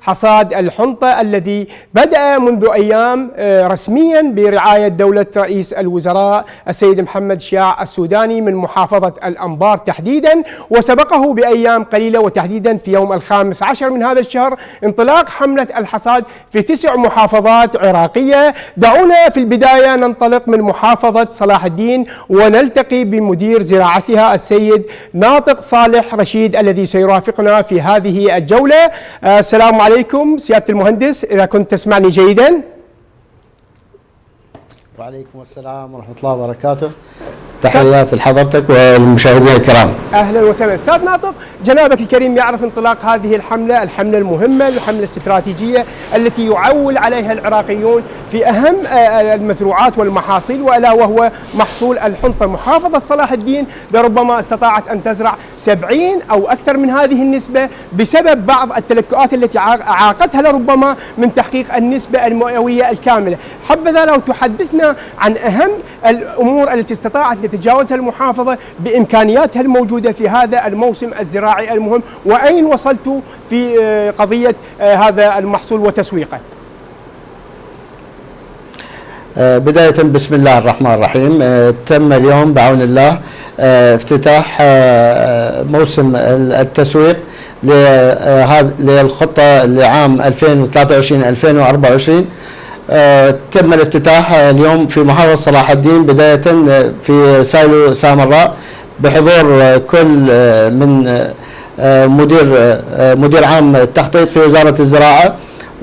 حصاد الحنطة الذي بدأ منذ أيام رسميا برعاية دولة رئيس الوزراء السيد محمد شياع السوداني من محافظة الأنبار تحديدا، وسبقه بأيام قليلة وتحديدا في يوم 15 من هذا الشهر انطلاق حملة الحصاد في 9 محافظات عراقية. دعونا في البداية ننطلق من محافظة صلاح الدين ونلتقي بمدير زراعتها السيد ناطق صالح رشيد الذي سيرافقنا في هذه الجولة. السلام عليكم سيادة المهندس، إذا كنت تسمعني جيدا. وعليكم السلام ورحمة الله وبركاته. تحياتي لحضرتك والمشاهدين الكرام. اهلا وسهلا استاذ ناطق، جنابك الكريم يعرف انطلاق هذه الحمله المهمه، الحمله الاستراتيجيه التي يعول عليها العراقيون في اهم المزروعات والمحاصيل، والا وهو محصول الحنطه. محافظه صلاح الدين لربما استطاعت ان تزرع 70 او اكثر من هذه النسبه بسبب بعض التلكؤات التي عاقتها لربما من تحقيق النسبه المئويه الكامله. حبذا لو تحدثنا عن اهم الامور التي استطاعت تتجاوزها المحافظة بإمكانياتها الموجودة في هذا الموسم الزراعي المهم، وأين وصلتوا في قضية هذا المحصول وتسويقه؟ بداية بسم الله الرحمن الرحيم. تم اليوم بعون الله افتتاح موسم التسويق للخطة لعام 2023-2024. تم الافتتاح اليوم في محافظة صلاح الدين بداية في سايلو سامراء بحضور كل من مدير عام التخطيط في وزارة الزراعة،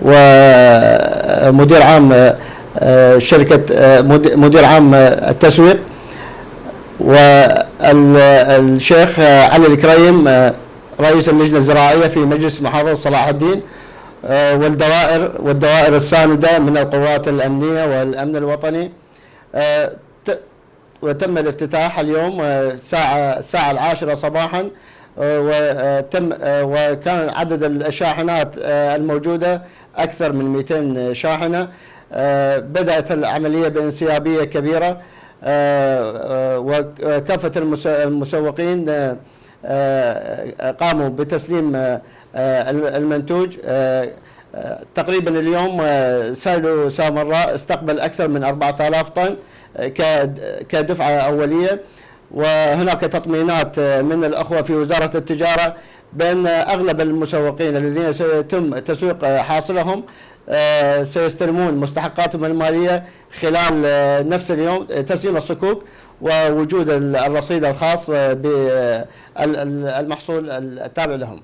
ومدير عام شركة مدير عام التسويق، والشيخ علي الكريم رئيس اللجنة الزراعية في مجلس محافظة صلاح الدين، والدوائر الساندة من القوات الأمنية والأمن الوطني. وتم الافتتاح اليوم الساعة 10 صباحا، وكان عدد الشاحنات الموجودة أكثر من 200 شاحنة. بدأت العملية بانسيابية كبيرة، وكافة المسوقين قاموا بتسليم المنتوج. تقريبا اليوم سايلو سامراء استقبل أكثر من 4000 طن كدفعة أولية، وهناك تطمينات من الأخوة في وزارة التجارة بأن أغلب المسوقين الذين سيتم تسويق حاصلهم سيستلمون مستحقاتهم المالية خلال نفس اليوم، تسليم الصكوك ووجود الرصيد الخاص بالمحصول التابع لهم.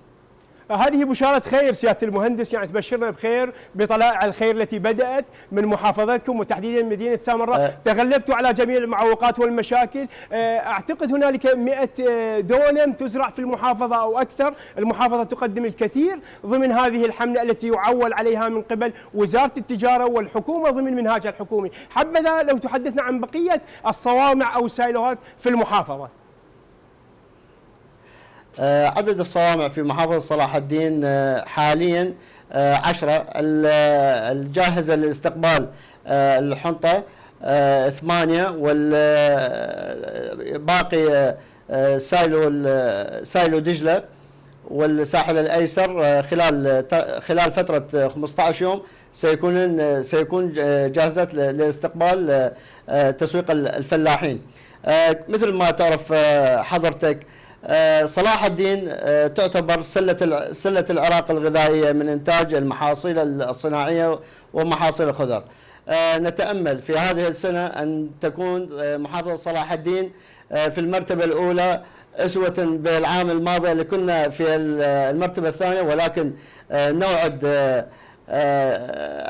هذه بشارة خير سيادة المهندس، يعني تبشرنا بخير بطلائع الخير التي بدأت من محافظتكم وتحديدا مدينة سامراء. تغلبتوا على جميع المعوقات والمشاكل. أعتقد هنالك 100 دونم تزرع في المحافظة أو أكثر. المحافظة تقدم الكثير ضمن هذه الحملة التي يعول عليها من قبل وزارة التجارة والحكومة ضمن منهاجها الحكومي. حبذا لو تحدثنا عن بقية الصوامع أو السايلوهات في المحافظة. عدد الصوامع في محافظة صلاح الدين حاليا 10. الجاهزة لاستقبال الحنطة 8، والباقي سايلو دجلة والساحل الأيسر خلال فترة 15 يوم سيكون جاهزة لاستقبال تسويق الفلاحين. مثل ما تعرف حضرتك، صلاح الدين تعتبر سلة العراق الغذائية من إنتاج المحاصيل الصناعية ومحاصيل الخضر. نتأمل في هذه السنة أن تكون محافظة صلاح الدين في المرتبة الأولى أسوة بالعام الماضي اللي كنا في المرتبة الثانية، ولكن نوعد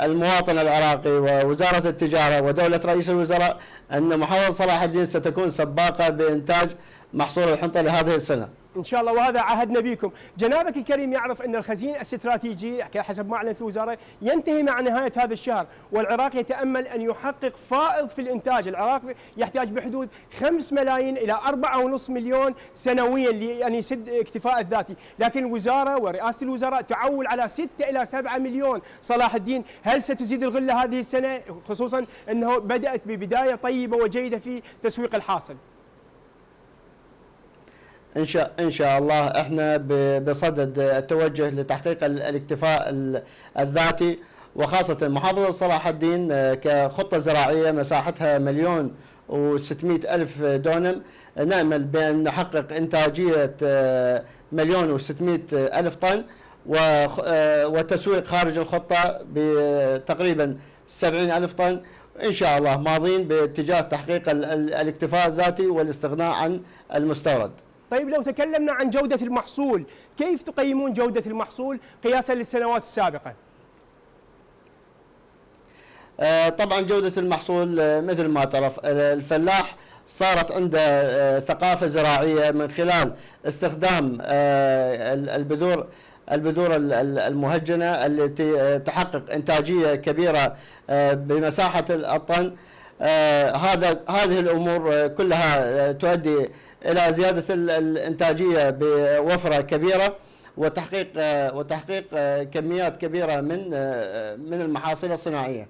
المواطن العراقي ووزارة التجارة ودولة رئيس الوزراء أن محافظة صلاح الدين ستكون سباقة بإنتاج محصول الحنطة لهذه السنة إن شاء الله، وهذا عهدنا بكم. جنابك الكريم يعرف أن الخزين الاستراتيجي حسب ما أعلنت الوزارة ينتهي مع نهاية هذا الشهر، والعراق يتأمل أن يحقق فائض في الإنتاج. العراق يحتاج بحدود 5 ملايين إلى 4.5 مليون سنويا لأن يسد اكتفاء الذاتي، لكن الوزارة ورئاسة الوزراء تعول على 6 إلى 7 مليون. صلاح الدين، هل ستزيد الغلة هذه السنة، خصوصا أنه بدأت ببداية طيبة وجيدة في تسويق الحاصل؟ إن شاء الله إحنا بصدد التوجه لتحقيق الاكتفاء الذاتي، وخاصة محافظة صلاح الدين كخطة زراعية مساحتها 1,600,000 دونم. نأمل بأن نحقق إنتاجية 1,600,000 طن، وتسويق خارج الخطة بتقريبا 70,000 طن. إن شاء الله ماضين باتجاه تحقيق الاكتفاء الذاتي والاستغناء عن المستورد. طيب لو تكلمنا عن جودة المحصول، كيف تقيمون جودة المحصول قياسا للسنوات السابقة؟ طبعا جودة المحصول مثل ما تعرف الفلاح صارت عنده ثقافة زراعية من خلال استخدام البذور المهجنة التي تحقق إنتاجية كبيرة بمساحة الطن. هذه الأمور كلها تؤدي إلى زيادة الإنتاجية بوفرة كبيرة، وتحقيق كميات كبيرة من المحاصيل الصناعية.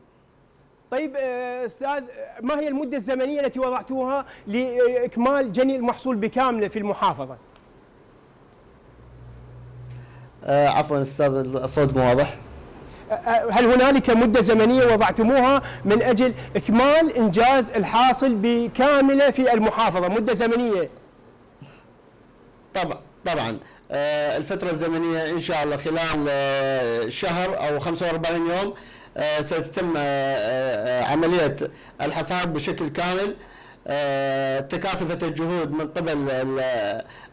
طيب أستاذ، ما هي المدة الزمنية التي وضعتوها لإكمال جني المحصول بكامله في المحافظة؟ عفوا أستاذ الصوت مو واضح. هل هنالك مدة زمنية وضعتموها من أجل إكمال إنجاز الحاصل بكامله في المحافظة، مدة زمنية؟ طبعا الفترة الزمنية إن شاء الله خلال شهر أو 45 يوم ستتم عملية الحصاد بشكل كامل. تكاتفت الجهود من قبل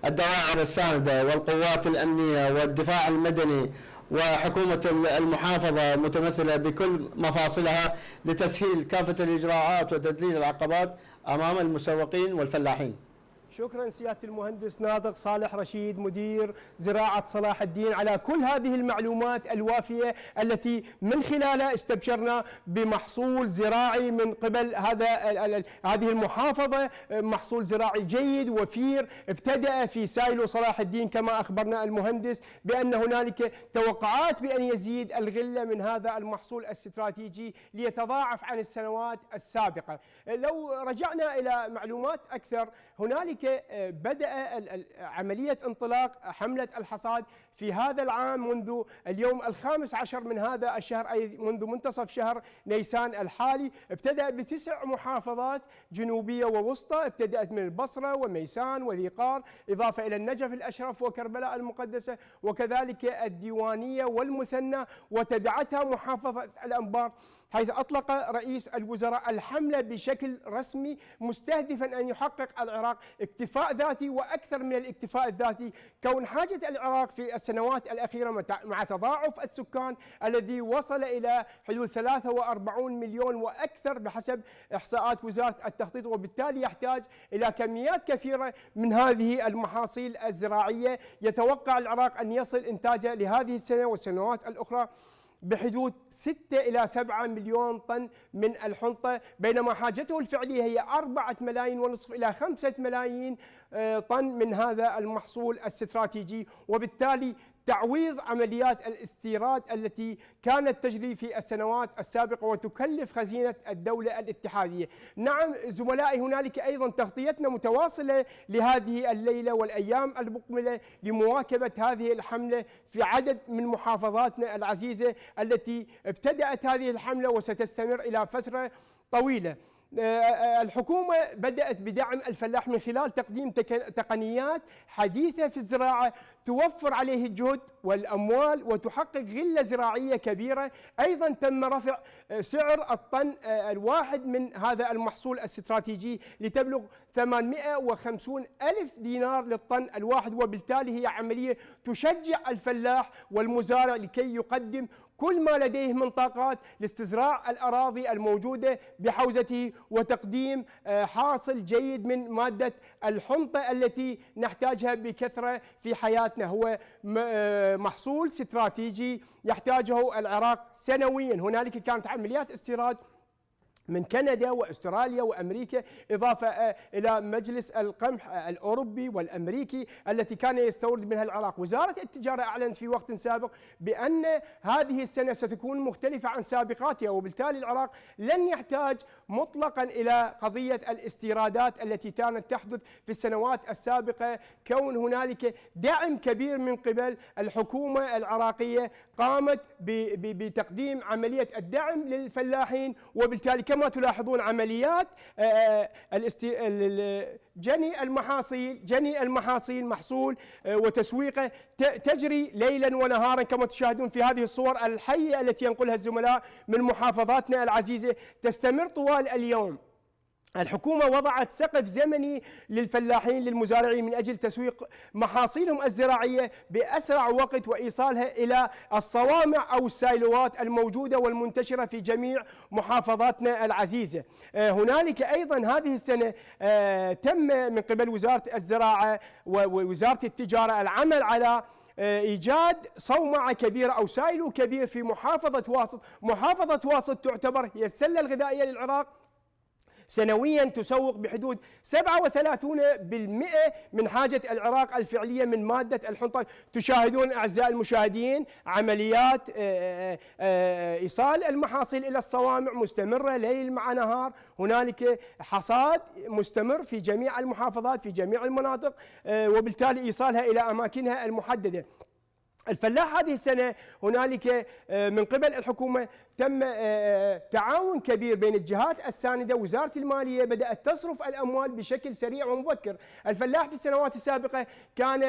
الدواعر الساندة والقوات الأمنية والدفاع المدني وحكومة المحافظة متمثلة بكل مفاصلها لتسهيل كافة الإجراءات وتذليل العقبات أمام المسوقين والفلاحين. شكرا سيادة المهندس ناطق صالح رشيد مدير زراعة صلاح الدين على كل هذه المعلومات الوافية التي من خلالها استبشرنا بمحصول زراعي من قبل هذه المحافظة، محصول زراعي جيد وفير ابتدأ في سايلو صلاح الدين كما أخبرنا المهندس بأن هنالك توقعات بأن يزيد الغلة من هذا المحصول الاستراتيجي ليتضاعف عن السنوات السابقة. لو رجعنا إلى معلومات أكثر، هنالك بدأ عملية انطلاق حملة الحصاد في هذا العام منذ اليوم 15 من هذا الشهر، أي منذ منتصف شهر نيسان الحالي. ابتدأ ب9 محافظات جنوبية ووسطى، ابتدأت من البصرة وميسان وذي قار، إضافة إلى النجف الأشرف وكربلاء المقدسة وكذلك الديوانية والمثنى، وتبعتها محافظة الأنبار، حيث أطلق رئيس الوزراء الحملة بشكل رسمي مستهدفا أن يحقق العراق اكتفاء ذاتي وأكثر من الاكتفاء الذاتي، كون حاجة العراق في السنوات الأخيرة مع تضاعف السكان الذي وصل إلى حدود 43 مليون وأكثر بحسب إحصاءات وزارة التخطيط، وبالتالي يحتاج إلى كميات كثيرة من هذه المحاصيل الزراعية. يتوقع العراق أن يصل إنتاجه لهذه السنة والسنوات الأخرى بحدود 6 إلى 7 مليون طن من الحنطة، بينما حاجته الفعلية هي 4.5 ملايين إلى 5 ملايين طن من هذا المحصول الاستراتيجي، وبالتالي تعويض عمليات الاستيراد التي كانت تجري في السنوات السابقة وتكلف خزينة الدولة الاتحادية. نعم زملائي، هنالك أيضا تغطيتنا متواصلة لهذه الليلة والأيام المقبلة لمواكبة هذه الحملة في عدد من محافظاتنا العزيزة التي ابتدأت هذه الحملة وستستمر إلى فترة طويلة. الحكومة بدأت بدعم الفلاح من خلال تقديم تقنيات حديثة في الزراعة توفر عليه الجهد والأموال وتحقق غلة زراعية كبيرة. أيضا تم رفع سعر الطن الواحد من هذا المحصول الاستراتيجي لتبلغ 850 ألف دينار للطن الواحد، وبالتالي هي عملية تشجع الفلاح والمزارع لكي يقدم كل ما لديه من طاقات لاستزراع الأراضي الموجودة بحوزته وتقديم حاصل جيد من مادة الحنطة التي نحتاجها بكثرة في حياتنا. هو محصول استراتيجي يحتاجه العراق سنويا. هنالك كانت عمليات استيراد من كندا واستراليا وامريكا، اضافه الى مجلس القمح الاوروبي والامريكي التي كان يستورد منها العراق. وزاره التجاره اعلنت في وقت سابق بان هذه السنه ستكون مختلفه عن سابقاتها، وبالتالي العراق لن يحتاج مطلقا الى قضيه الاستيرادات التي كانت تحدث في السنوات السابقه، كون هنالك دعم كبير من قبل الحكومه العراقيه قامت بتقديم عمليه الدعم للفلاحين. وبالتالي كما تلاحظون عمليات جني المحاصيل محصول وتسويقه تجري ليلا ونهارا كما تشاهدون في هذه الصور الحية التي ينقلها الزملاء من محافظاتنا العزيزة، تستمر طوال اليوم. الحكومة وضعت سقف زمني للفلاحين للمزارعين من أجل تسويق محاصيلهم الزراعية بأسرع وقت وإيصالها إلى الصوامع أو السايلوات الموجودة والمنتشرة في جميع محافظاتنا العزيزة. هنالك أيضا هذه السنة تم من قبل وزارة الزراعة ووزارة التجارة العمل على إيجاد صومعة كبيرة أو سايلو كبير في محافظة واسط. محافظة واسط تعتبر هي السلة الغذائية للعراق، سنويا تسوق بحدود 37% من حاجة العراق الفعلية من مادة الحنطة. تشاهدون أعزائي المشاهدين عمليات إيصال المحاصيل إلى الصوامع مستمرة ليل مع نهار، هنالك حصاد مستمر في جميع المحافظات في جميع المناطق، وبالتالي إيصالها إلى أماكنها المحددة. الفلاح هذه السنة هنالك من قبل الحكومة تم تعاون كبير بين الجهات الساندة. وزارة المالية بدأت تصرف الأموال بشكل سريع ومبكر. الفلاح في السنوات السابقة كان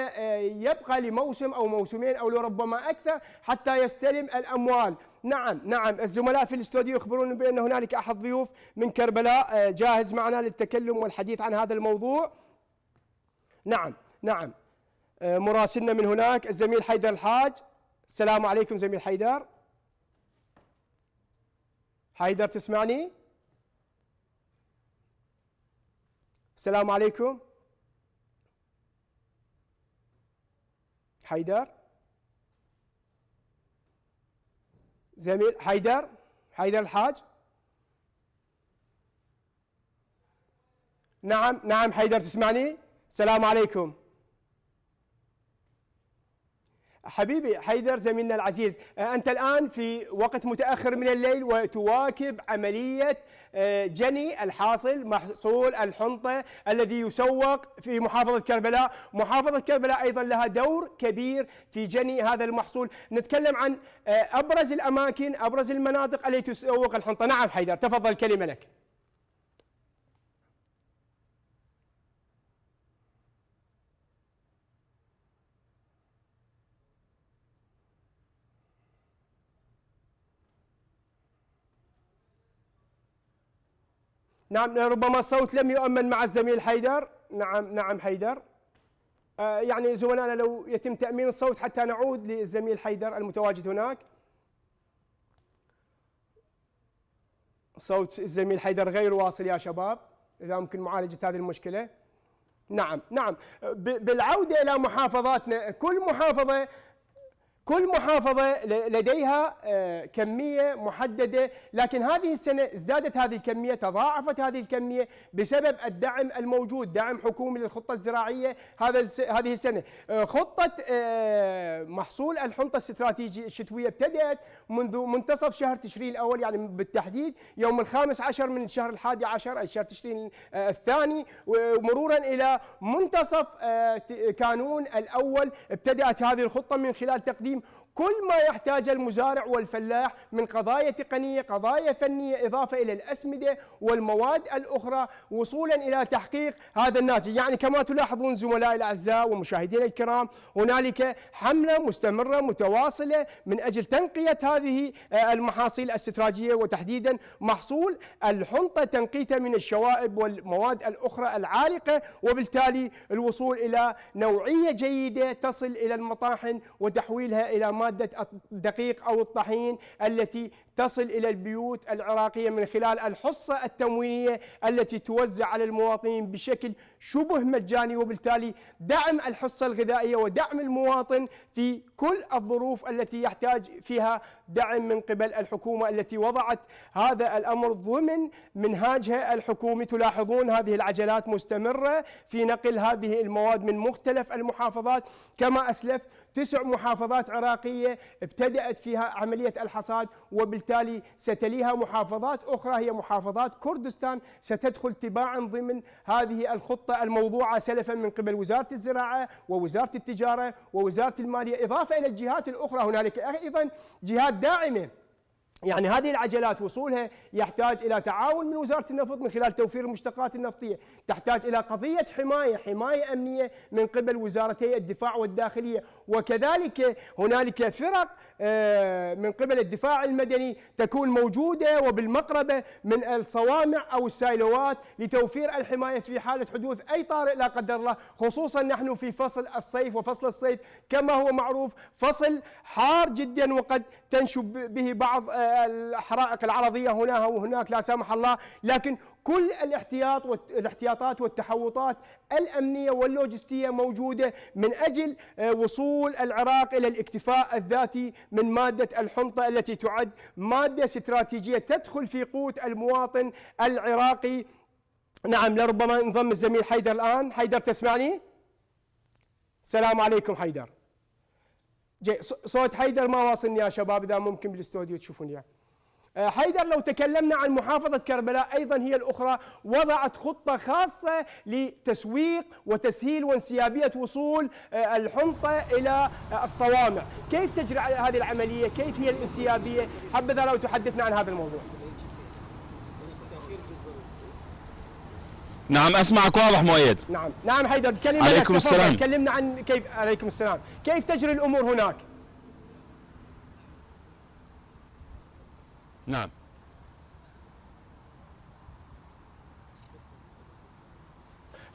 يبقى لموسم أو موسمين أو لربما أكثر حتى يستلم الأموال. نعم الزملاء في الاستوديو يخبرون بأن هنالك أحد ضيوف من كربلاء جاهز معنا للتكلم والحديث عن هذا الموضوع. نعم مراسلنا من هناك الزميل حيدر الحاج. السلام عليكم زميل حيدر. حيدر تسمعني؟ السلام عليكم حيدر. زميل حيدر الحاج. نعم حيدر تسمعني؟ السلام عليكم حبيبي حيدر زميلنا العزيز. أنت الآن في وقت متأخر من الليل وتواكب عملية جني الحاصل محصول الحنطة الذي يسوق في محافظة كربلاء. محافظة كربلاء أيضا لها دور كبير في جني هذا المحصول. نتكلم عن أبرز الأماكن أبرز المناطق التي تسوق الحنطة. نعم حيدر تفضل كلمة لك. نعم ربما الصوت لم يؤمن مع الزميل حيدر. نعم حيدر، يعني زملائنا لو يتم تأمين الصوت حتى نعود للزميل حيدر المتواجد هناك. صوت الزميل حيدر غير واصل يا شباب، إذا ممكن معالجة هذه المشكلة. نعم بالعودة إلى محافظاتنا، كل محافظة لديها كمية محددة، لكن هذه السنة ازدادت هذه الكمية، تضاعفت هذه الكمية بسبب الدعم الموجود، دعم حكومي للخطة الزراعية هذه السنة. خطة محصول الحنطة الاستراتيجي الشتوية ابتدأت منذ منتصف شهر تشرين الأول، يعني بالتحديد يوم 15 من الشهر 11 أي شهر تشرين الثاني، ومرورا إلى منتصف كانون الأول ابتدأت هذه الخطة من خلال تقديم كل ما يحتاج المزارع والفلاح من قضايا تقنية، قضايا فنية، إضافة إلى الأسمدة والمواد الأخرى، وصولا إلى تحقيق هذا الناتج. يعني كما تلاحظون زملائي الأعزاء ومشاهدينا الكرام، هنالك حملة مستمرة متواصلة من أجل تنقية هذه المحاصيل الاستراتيجية، وتحديدا محصول الحنطة، تنقيته من الشوائب والمواد الأخرى العالقة، وبالتالي الوصول إلى نوعية جيدة تصل إلى المطاحن وتحويلها إلى مادة الدقيق أو الطحين التي تصل إلى البيوت العراقية من خلال الحصة التموينية التي توزع على المواطنين بشكل شبه مجاني، وبالتالي دعم الحصة الغذائية ودعم المواطن في كل الظروف التي يحتاج فيها دعم من قبل الحكومة التي وضعت هذا الأمر ضمن منهاجها الحكومي. تلاحظون هذه العجلات مستمرة في نقل هذه المواد من مختلف المحافظات. كما أسلفت 9 محافظات عراقية ابتدأت فيها عملية الحصاد، وبالتالي ستليها محافظات أخرى هي محافظات كردستان ستدخل تباعا ضمن هذه الخطة الموضوعة سلفا من قبل وزارة الزراعة ووزارة التجارة ووزارة المالية، إضافة إلى الجهات الأخرى. هنالك أيضا جهات داعمة. يعني هذه العجلات وصولها يحتاج إلى تعاون من وزارة النفط من خلال توفير المشتقات النفطية، تحتاج إلى قضية حماية أمنية من قبل وزارتي الدفاع والداخلية، وكذلك هنالك فرق من قبل الدفاع المدني تكون موجودة وبالمقربة من الصوامع أو السايلوات لتوفير الحماية في حالة حدوث أي طارئ لا قدر الله، خصوصا نحن في فصل الصيف، وفصل الصيف كما هو معروف فصل حار جدا وقد تنشب به بعض الحرائق العرضية هنا وهناك لا سمح الله. لكن كل الاحتياطات والتحوطات الأمنية واللوجستية موجودة من أجل وصول العراق إلى الاكتفاء الذاتي من مادة الحنطة التي تعد مادة استراتيجية تدخل في قوت المواطن العراقي. نعم، لربما انضم الزميل حيدر الآن. حيدر تسمعني؟ السلام عليكم حيدر. صوت حيدر ما واصلني يا شباب، إذا ممكن بالاستوديو تشوفوني. حيدر، لو تكلمنا عن محافظة كربلاء أيضا هي الأخرى وضعت خطة خاصة لتسويق وتسهيل وانسيابية وصول الحنطة إلى الصوامع. كيف تجري هذه العملية؟ كيف هي الانسيابية؟ حبذا لو تحدثنا عن هذا الموضوع. نعم، أسمعك واضح مؤيد. نعم حيدر، تكلمنا. عليكم السلام. تكلمنا عن كيف. عليكم السلام. كيف تجري الأمور هناك؟ نعم،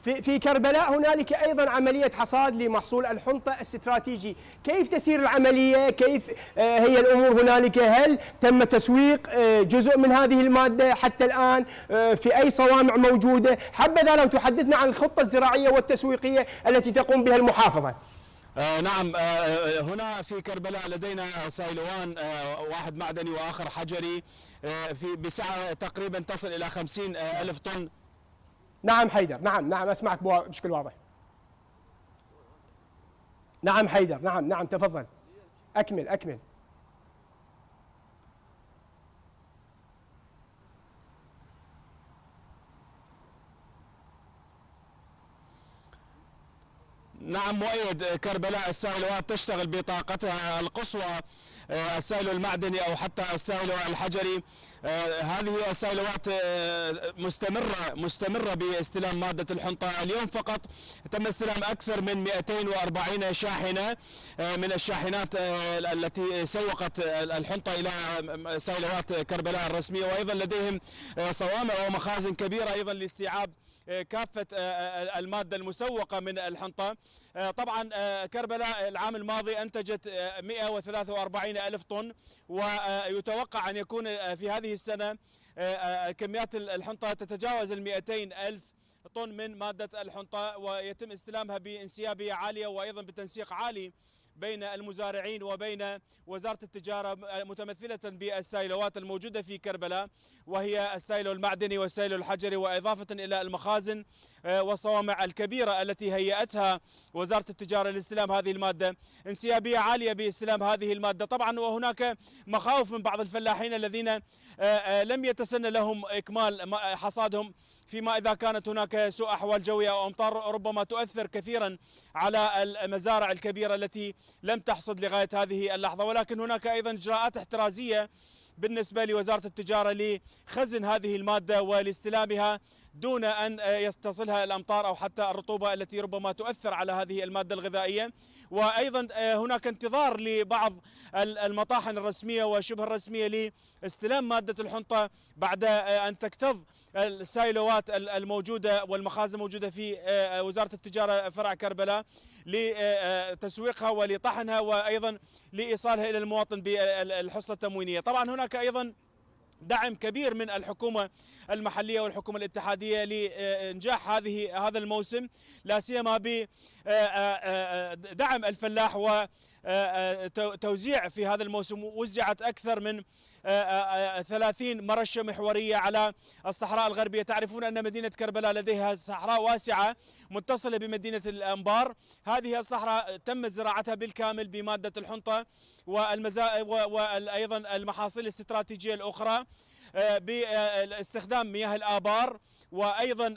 في كربلاء هنالك أيضا عملية حصاد لمحصول الحنطة الاستراتيجي. كيف تسير العملية؟ كيف هي الأمور هنالك؟ هل تم تسويق جزء من هذه المادة حتى الآن؟ في أي صوامع موجودة؟ حبذا لو تحدثنا عن الخطة الزراعية والتسويقية التي تقوم بها المحافظة. نعم، هنا في كربلاء لدينا سايلوان، واحد معدني وآخر حجري، بسعة تقريبا تصل إلى 50,000 طن. نعم حيدر، نعم أسمعك بشكل واضح. نعم حيدر، نعم تفضل، أكمل. نعم مؤيد، كربلاء السايلوات تشتغل بطاقتها القصوى، السايلو المعدني أو حتى السايلو الحجري. هذه السايلوات مستمرة باستلام مادة الحنطة. اليوم فقط تم استلام أكثر من 240 شاحنة من الشاحنات التي سوقت الحنطة إلى سايلوات كربلاء الرسمية، وأيضا لديهم صوامع ومخازن كبيرة أيضا لاستيعاب كافة المادة المسوقة من الحنطة. طبعا كربلاء العام الماضي أنتجت 143 ألف طن، ويتوقع أن يكون في هذه السنة كميات الحنطة تتجاوز 200 ألف طن من مادة الحنطة، ويتم استلامها بانسيابية عالية وأيضا بتنسيق عالي بين المزارعين وبين وزارة التجارة، متمثلة بالسايلوات الموجودة في كربلاء، وهي السايلو المعدني والسايلو الحجري، وإضافة إلى المخازن والصوامع الكبيرة التي هيأتها وزارة التجارة لاستلام هذه المادة. انسيابية عالية باستلام هذه المادة. طبعا وهناك مخاوف من بعض الفلاحين الذين لم يتسنى لهم إكمال حصادهم، فيما إذا كانت هناك سوء أحوال جوية أو أمطار ربما تؤثر كثيرا على المزارع الكبيرة التي لم تحصد لغاية هذه اللحظة. ولكن هناك أيضا إجراءات احترازية بالنسبة لوزارة التجارة لخزن هذه المادة ولاستلامها دون أن يتصلها الأمطار أو حتى الرطوبة التي ربما تؤثر على هذه المادة الغذائية. وأيضا هناك انتظار لبعض المطاحن الرسمية وشبه الرسمية لاستلام مادة الحنطة بعد أن تكتظ السايلوات الموجودة والمخازن الموجودة في وزارة التجارة فرع كربلاء لتسويقها ولطحنها وأيضا لإيصالها إلى المواطن بالحصة التموينية. طبعا هناك أيضا دعم كبير من الحكومة المحلية والحكومة الاتحادية لإنجاح هذا الموسم، لا سيما بدعم الفلاح توزيع في هذا الموسم. وزعت أكثر من 30 مرشة محورية على الصحراء الغربية. تعرفون أن مدينة كربلاء لديها صحراء واسعة متصلة بمدينة الأنبار. هذه الصحراء تم زراعتها بالكامل بمادة الحنطة وأيضا المحاصيل الاستراتيجية الأخرى باستخدام مياه الآبار. وأيضا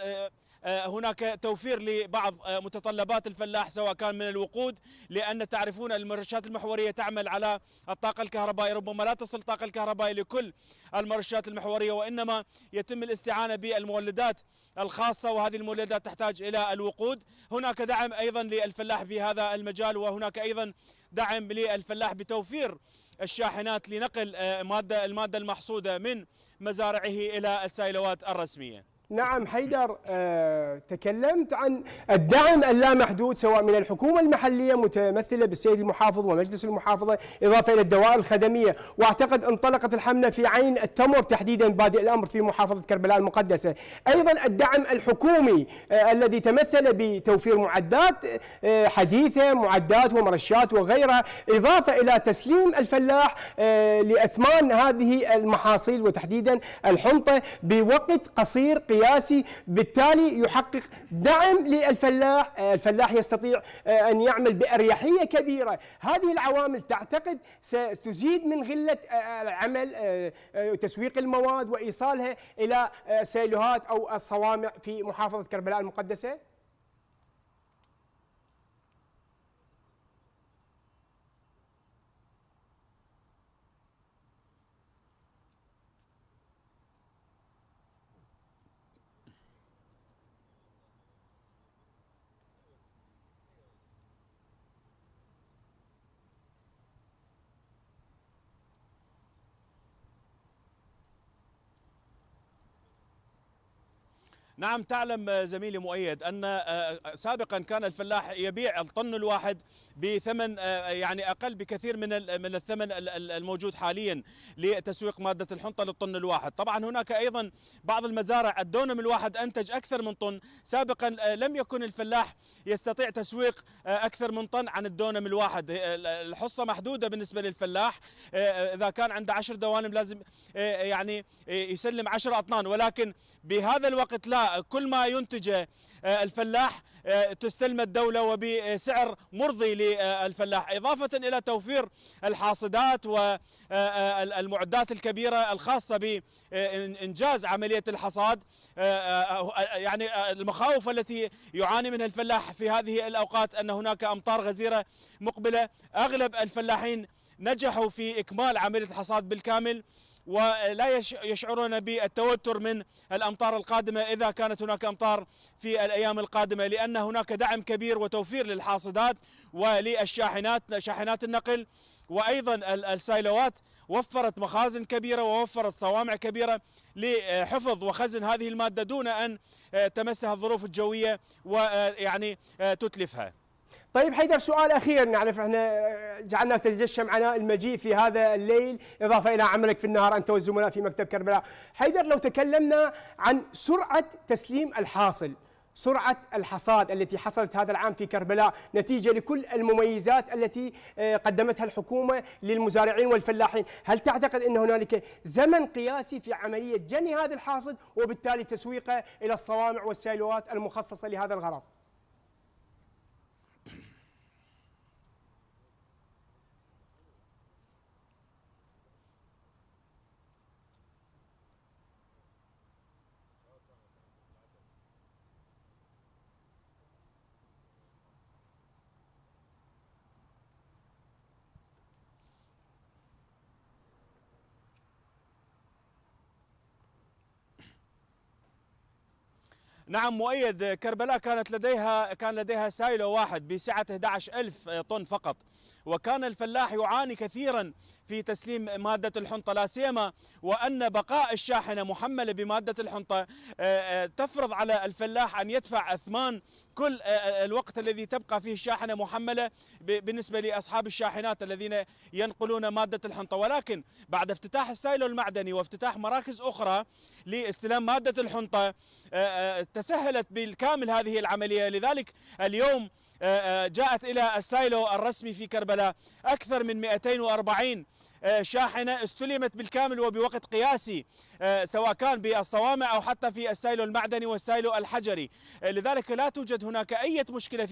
هناك توفير لبعض متطلبات الفلاح سواء كان من الوقود، لأن تعرفون المرشات المحورية تعمل على الطاقة الكهربائية، ربما لا تصل الطاقة الكهربائية لكل المرشات المحورية، وإنما يتم الاستعانة بالمولدات الخاصة، وهذه المولدات تحتاج إلى الوقود. هناك دعم أيضا للفلاح في هذا المجال، وهناك أيضا دعم للفلاح بتوفير الشاحنات لنقل المادة المحصودة من مزارعه إلى السيلوات الرسمية. نعم حيدر، تكلمت عن الدعم اللامحدود سواء من الحكومة المحلية متمثلة بالسيد المحافظ ومجلس المحافظة، إضافة إلى الدوائر الخدمية، وأعتقد انطلقت الحملة في عين التمر تحديدا بادئ الأمر في محافظة كربلاء المقدسة. أيضا الدعم الحكومي الذي تمثل بتوفير معدات حديثة، معدات ومرشات وغيرها، إضافة إلى تسليم الفلاح لأثمان هذه المحاصيل وتحديدا الحنطة بوقت قصير قياسي، بالتالي يحقق دعم للفلاح. الفلاح يستطيع أن يعمل بأريحية كبيرة. هذه العوامل تعتقد ستزيد من غلة العمل، تسويق المواد وإيصالها إلى سيلوهات أو الصوامع في محافظة كربلاء المقدسة؟ نعم، تعلم زميلي مؤيد أن سابقا كان الفلاح يبيع الطن الواحد بثمن يعني أقل بكثير من الثمن الموجود حاليا لتسويق مادة الحنطة للطن الواحد. طبعا هناك أيضا بعض المزارع الدونم الواحد أنتج أكثر من طن. سابقا لم يكن الفلاح يستطيع تسويق أكثر من طن عن الدونم الواحد. الحصة محدودة بالنسبة للفلاح، إذا كان عنده 10 دوانم لازم يعني يسلم 10 أطنان، ولكن بهذا الوقت لا، كل ما ينتجه الفلاح تستلم الدولة وبسعر مرضي للفلاح، إضافة إلى توفير الحاصدات والمعدات الكبيرة الخاصة بإنجاز عملية الحصاد. يعني المخاوف التي يعاني منها الفلاح في هذه الأوقات أن هناك أمطار غزيرة مقبلة. أغلب الفلاحين نجحوا في إكمال عملية الحصاد بالكامل، ولا يشعرون بالتوتر من الأمطار القادمة إذا كانت هناك أمطار في الأيام القادمة، لأن هناك دعم كبير وتوفير للحاصدات وللشاحنات، شاحنات النقل، وأيضا السيلوات وفرت مخازن كبيرة ووفرت صوامع كبيرة لحفظ وخزن هذه المادة دون أن تمسها الظروف الجوية ويعني تتلفها. طيب حيدر، سؤال أخير. نعرف احنا جعلناك تتجشم معنا المجيء في هذا الليل إضافة إلى عملك في النهار أنت والزملاء في مكتب كربلاء. حيدر، لو تكلمنا عن سرعة تسليم الحاصل، سرعة الحصاد التي حصلت هذا العام في كربلاء نتيجة لكل المميزات التي قدمتها الحكومة للمزارعين والفلاحين، هل تعتقد أن هنالك زمن قياسي في عملية جني هذا الحاصد وبالتالي تسويقه إلى الصوامع والسيلوات المخصصة لهذا الغرض؟ نعم مؤيد، كربلاء كان لديها سايلو واحد بسعة 11,000 طن فقط، وكان الفلاح يعاني كثيرا في تسليم مادة الحنطة، لا سيما وأن بقاء الشاحنة محملة بمادة الحنطة تفرض على الفلاح أن يدفع أثمان كل الوقت الذي تبقى فيه الشاحنة محملة بالنسبة لأصحاب الشاحنات الذين ينقلون مادة الحنطة. ولكن بعد افتتاح السايلو المعدني وافتتاح مراكز أخرى لاستلام مادة الحنطة تسهلت بالكامل هذه العملية. لذلك اليوم جاءت إلى السايلو الرسمي في كربلاء أكثر من 240 شاحنة استلمت بالكامل وبوقت قياسي، سواء كان بالصوامع أو حتى في السايلو المعدني والسايلو الحجري. لذلك لا توجد هناك أي مشكلة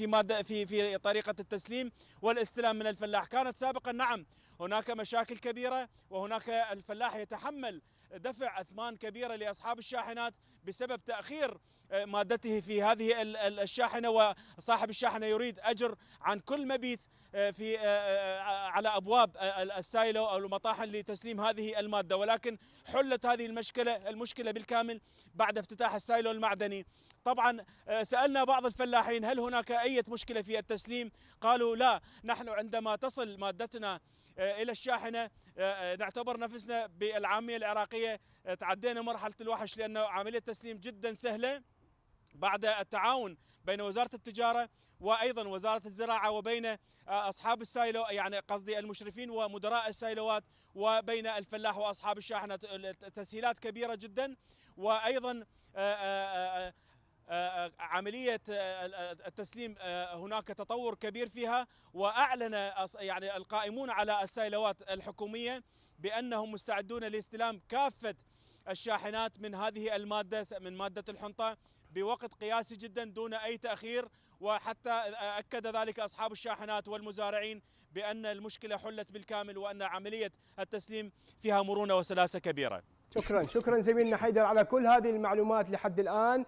في طريقة التسليم والاستلام من الفلاح. كانت سابقا نعم هناك مشاكل كبيرة، وهناك الفلاح يتحمل دفع أثمان كبيرة لأصحاب الشاحنات بسبب تأخير مادته في هذه الشاحنة، وصاحب الشاحنة يريد أجر عن كل مبيت على أبواب السايلو أو المطاحن لتسليم هذه المادة. ولكن حلت هذه المشكلة بالكامل بعد افتتاح السايلو المعدني. طبعا سألنا بعض الفلاحين هل هناك أي مشكلة في التسليم؟ قالوا لا، نحن عندما تصل مادتنا إلى الشاحنة نعتبر نفسنا بالعامية العراقية تعدينا مرحلة الوحش، لأنه عملية التسليم جدا سهلة بعد التعاون بين وزارة التجارة وأيضا وزارة الزراعة وبين أصحاب السايلو، يعني قصدي المشرفين ومدراء السايلوات، وبين الفلاح وأصحاب الشاحنة. تسهيلات كبيرة جدا. وأيضا عملية التسليم هناك تطور كبير فيها، وأعلن يعني القائمون على السايلوات الحكومية بأنهم مستعدون لاستلام كافة الشاحنات من هذه المادة، من مادة الحنطة، بوقت قياسي جدا دون أي تأخير. وحتى أكد ذلك أصحاب الشاحنات والمزارعين بأن المشكلة حلت بالكامل، وأن عملية التسليم فيها مرونة وسلاسة كبيرة. شكرا زميلنا حيدر على كل هذه المعلومات لحد الآن،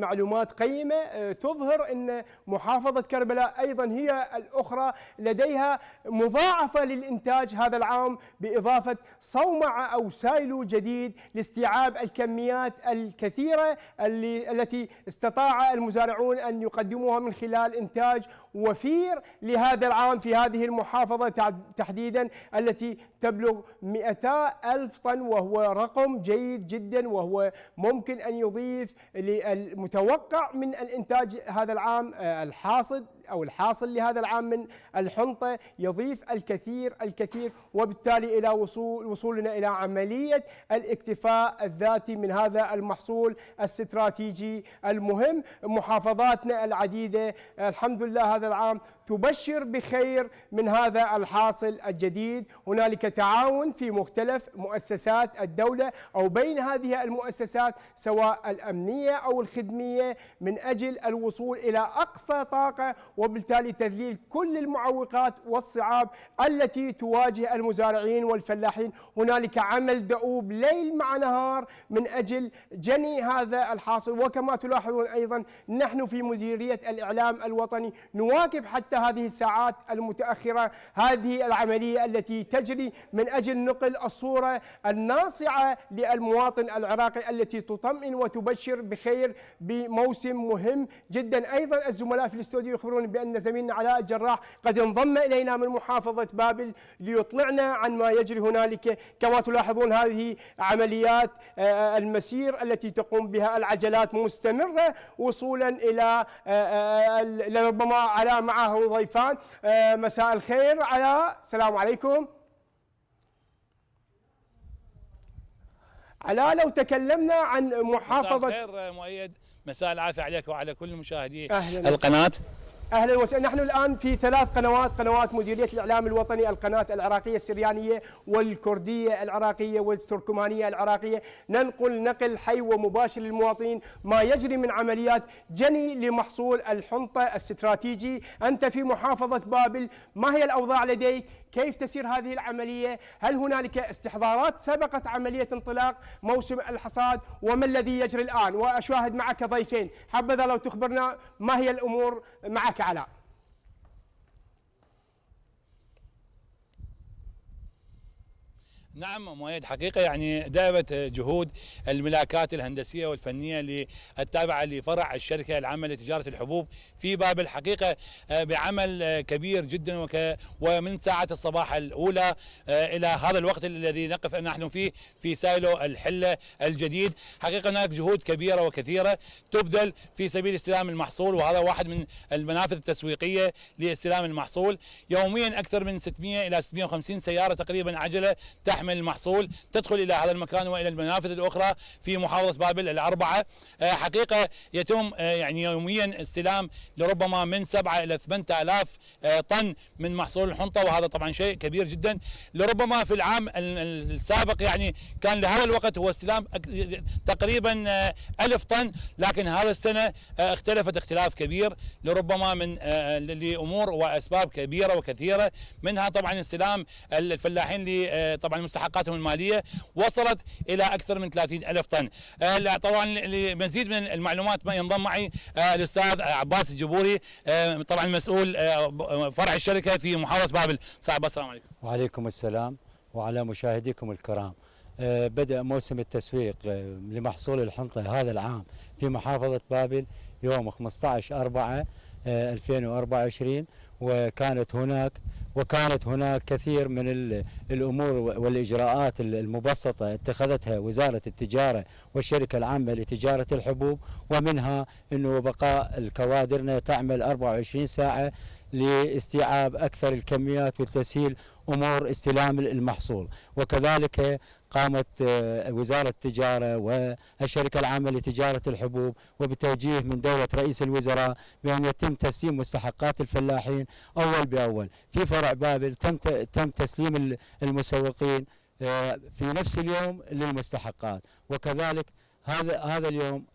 معلومات قيمة تظهر أن محافظة كربلاء أيضا هي الأخرى لديها مضاعفة للإنتاج هذا العام، بإضافة صومعة أو سايلو جديد لاستيعاب الكميات الكثيرة التي استطاع المزارعون أن يقدموها من خلال إنتاج وفير لهذا العام في هذه المحافظة تحديدا، التي تبلغ 200,000 طن، وهو رقم جيد جدا، وهو ممكن أن يضيف للمتوقع من الإنتاج هذا العام الحاصل لهذا العام من الحنطة، يضيف الكثير، وبالتالي إلى وصولنا إلى عملية الاكتفاء الذاتي من هذا المحصول الاستراتيجي المهم. محافظاتنا العديدة الحمد لله هذا العام تبشر بخير من هذا الحاصل الجديد. هنالك تعاون في مختلف مؤسسات الدولة أو بين هذه المؤسسات سواء الأمنية أو الخدمية من أجل الوصول إلى أقصى طاقة، وبالتالي تذليل كل المعوقات والصعاب التي تواجه المزارعين والفلاحين. هنالك عمل دؤوب ليل مع نهار من أجل جني هذا الحاصل. وكما تلاحظون أيضا نحن في مديرية الإعلام الوطني نواكب حتى هذه الساعات المتأخرة هذه العملية التي تجري من أجل نقل الصورة الناصعة للمواطن العراقي التي تطمئن وتبشر بخير بموسم مهم جدا. أيضا الزملاء في الاستوديو يخبرون بأن زميلنا علاء الجراح قد انضم إلينا من محافظة بابل ليطلعنا عن ما يجري هنالك. كما تلاحظون هذه عمليات المسير التي تقوم بها العجلات مستمرة وصولا إلى لربما علاء معه ضيفان. مساء الخير علاء، السلام عليكم. علاء لو تكلمنا عن محافظة. مساء الخير مؤيد، مساء العافية عليك وعلى كل مشاهدي القناة. أهلا وسهلا. نحن الآن في 3 قنوات مديرية الإعلام الوطني، القناة العراقية السريانية والكردية العراقية والتركمانية العراقية، ننقل نقل حي ومباشر للمواطنين ما يجري من عمليات جني لمحصول الحنطة الاستراتيجي. أنت في محافظة بابل، ما هي الأوضاع لديك؟ كيف تسير هذه العملية؟ هل هنالك استحضارات سبقت عملية انطلاق موسم الحصاد؟ وما الذي يجري الآن؟ وأشاهد معك ضيفين، حبذا لو تخبرنا ما هي الأمور معك علاء. نعم مؤيد، حقيقة يعني دأبت جهود الملاكات الهندسية والفنية التابعة لفرع الشركة العامة لتجارة الحبوب في بابل، حقيقة بعمل كبير جدا ومن ساعات الصباح الأولى إلى هذا الوقت الذي نقف نحن فيه في سايلو الحلة الجديد. حقيقة هناك جهود كبيرة وكثيرة تبذل في سبيل استلام المحصول، وهذا واحد من المنافذ التسويقية لاستلام المحصول. يوميا أكثر من 600 إلى 650 سيارة تقريبا عجلة تحمل تحمل المحصول تدخل إلى هذا المكان وإلى المنافذ الأخرى في محافظة بابل الأربعة. حقيقة يتم يعني يوميا استلام لربما من 7 إلى 8000 طن من محصول الحنطة، وهذا طبعا شيء كبير جدا. لربما في العام السابق يعني كان لهذا الوقت هو استلام تقريبا 1000 طن، لكن هذا السنة اختلفت اختلاف كبير لربما من لأمور وأسباب كبيرة وكثيرة، منها طبعا استلام الفلاحين طبعا مستحقاتهم المالية وصلت إلى أكثر من 30,000 طن. طبعا لمزيد من المعلومات ما ينضم معي الأستاذ عباس الجبوري طبعا مسؤول فرع الشركة في محافظة بابل. أستاذ عباس السلام عليكم. وعليكم السلام وعلى مشاهديكم الكرام. بدأ موسم التسويق لمحصول الحنطة هذا العام في محافظة بابل يوم 15/4/2024، وكانت هناك كثير من الأمور والإجراءات المبسطة اتخذتها وزارة التجارة والشركة العامة لتجارة الحبوب، ومنها أنه بقاء الكوادرنا تعمل 24 ساعة لاستيعاب أكثر الكميات وتسهيل أمور استلام المحصول. وكذلك قامت وزارة التجارة والشركة العامة لتجارة الحبوب وبتوجيه من دولة رئيس الوزراء بأن يتم تسليم مستحقات الفلاحين أول بأول. في فرع بابل تم تسليم المسوقين في نفس اليوم للمستحقات، وكذلك هذا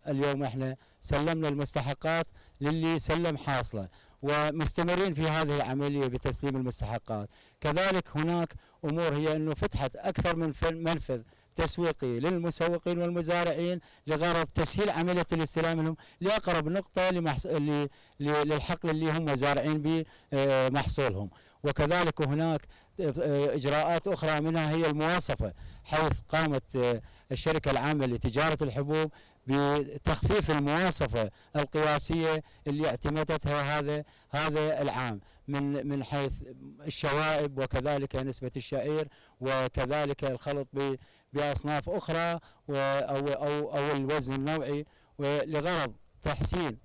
اليوم احنا سلمنا المستحقات للي سلم حاصله، ومستمرين في هذه العملية بتسليم المستحقات. كذلك هناك أمور هي أنه فتحت أكثر من منفذ تسويقي للمسوقين والمزارعين لغرض تسهيل عملية الاستلام لهم لأقرب نقطة للحقل اللي هم زارعين بمحصولهم. وكذلك هناك إجراءات أخرى منها هي المواصفة، حيث قامت الشركة العامة لتجارة الحبوب بتخفيف المواصفة القياسية اللي اعتمدتها هذا العام من حيث الشوائب وكذلك نسبة الشعير وكذلك الخلط بأصناف أخرى أو الوزن النوعي، ولغرض تحسين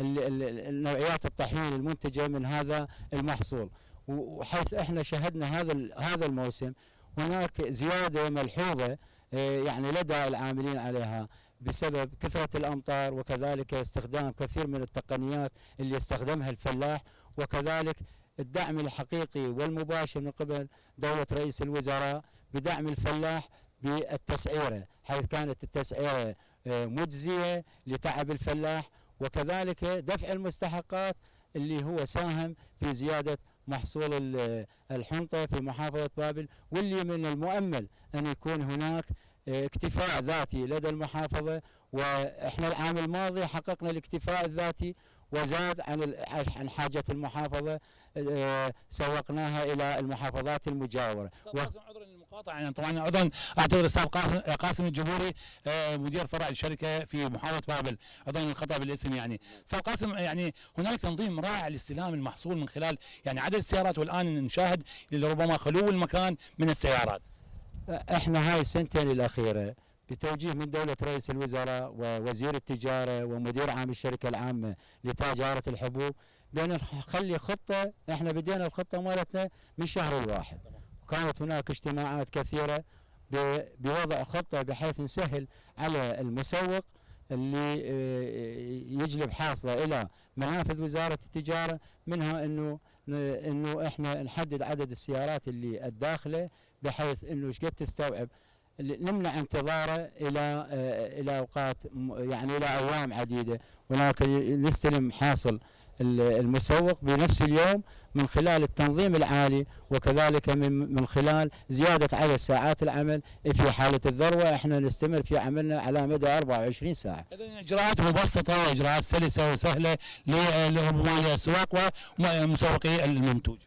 النوعيات الطحين المنتجة من هذا المحصول. وحيث احنا شهدنا هذا الموسم هناك زيادة ملحوظة يعني لدى العاملين عليها بسبب كثرة الأمطار، وكذلك استخدام كثير من التقنيات اللي يستخدمها الفلاح، وكذلك الدعم الحقيقي والمباشر من قبل دولة رئيس الوزراء بدعم الفلاح بالتسعيرة، حيث كانت التسعيرة مجزية لتعب الفلاح، وكذلك دفع المستحقات اللي هو ساهم في زيادة محصول الحنطة في محافظة بابل، واللي من المؤمل أن يكون هناك اكتفاء ذاتي لدى المحافظة. وإحنا العام الماضي حققنا الاكتفاء الذاتي وزاد عن حاجة المحافظة، سوقناها إلى المحافظات المجاورة. عذرا للمقاطعة يعني طبعا عذرا أعتذر الأستاذ قاسم الجبوري مدير فرع الشركة في محافظة بابل، عذرا للخطأ بالاسم. يعني أستاذ قاسم، يعني هناك تنظيم رائع لاستلام المحصول من خلال يعني عدد السيارات، والآن نشاهد ربما خلو المكان من السيارات. احنا هاي السنتين الأخيرة بتوجيه من دولة رئيس الوزراء ووزير التجارة ومدير عام الشركة العامة لتجارة الحبوب بدنا نخلي خطة. احنا بدينا الخطة مالتنا من شهر الواحد، وكانت هناك اجتماعات كثيرة بوضع خطة بحيث نسهل على المسوق اللي يجلب حاصلة إلى منافذ وزارة التجارة، منها انه احنا نحدد عدد السيارات اللي الداخلة بحيث انه ايش قد تستوعب، نمنع انتظاره الى اوقات يعني الى ايام عديده، ولكن نستلم حاصل المسوق بنفس اليوم من خلال التنظيم العالي، وكذلك من خلال زياده عدد ساعات العمل. في حاله الذروه احنا نستمر في عملنا على مدى 24 ساعه. اذا اجراءات مبسطه واجراءات سلسه وسهله للاسواق ومسوقي المنتوج.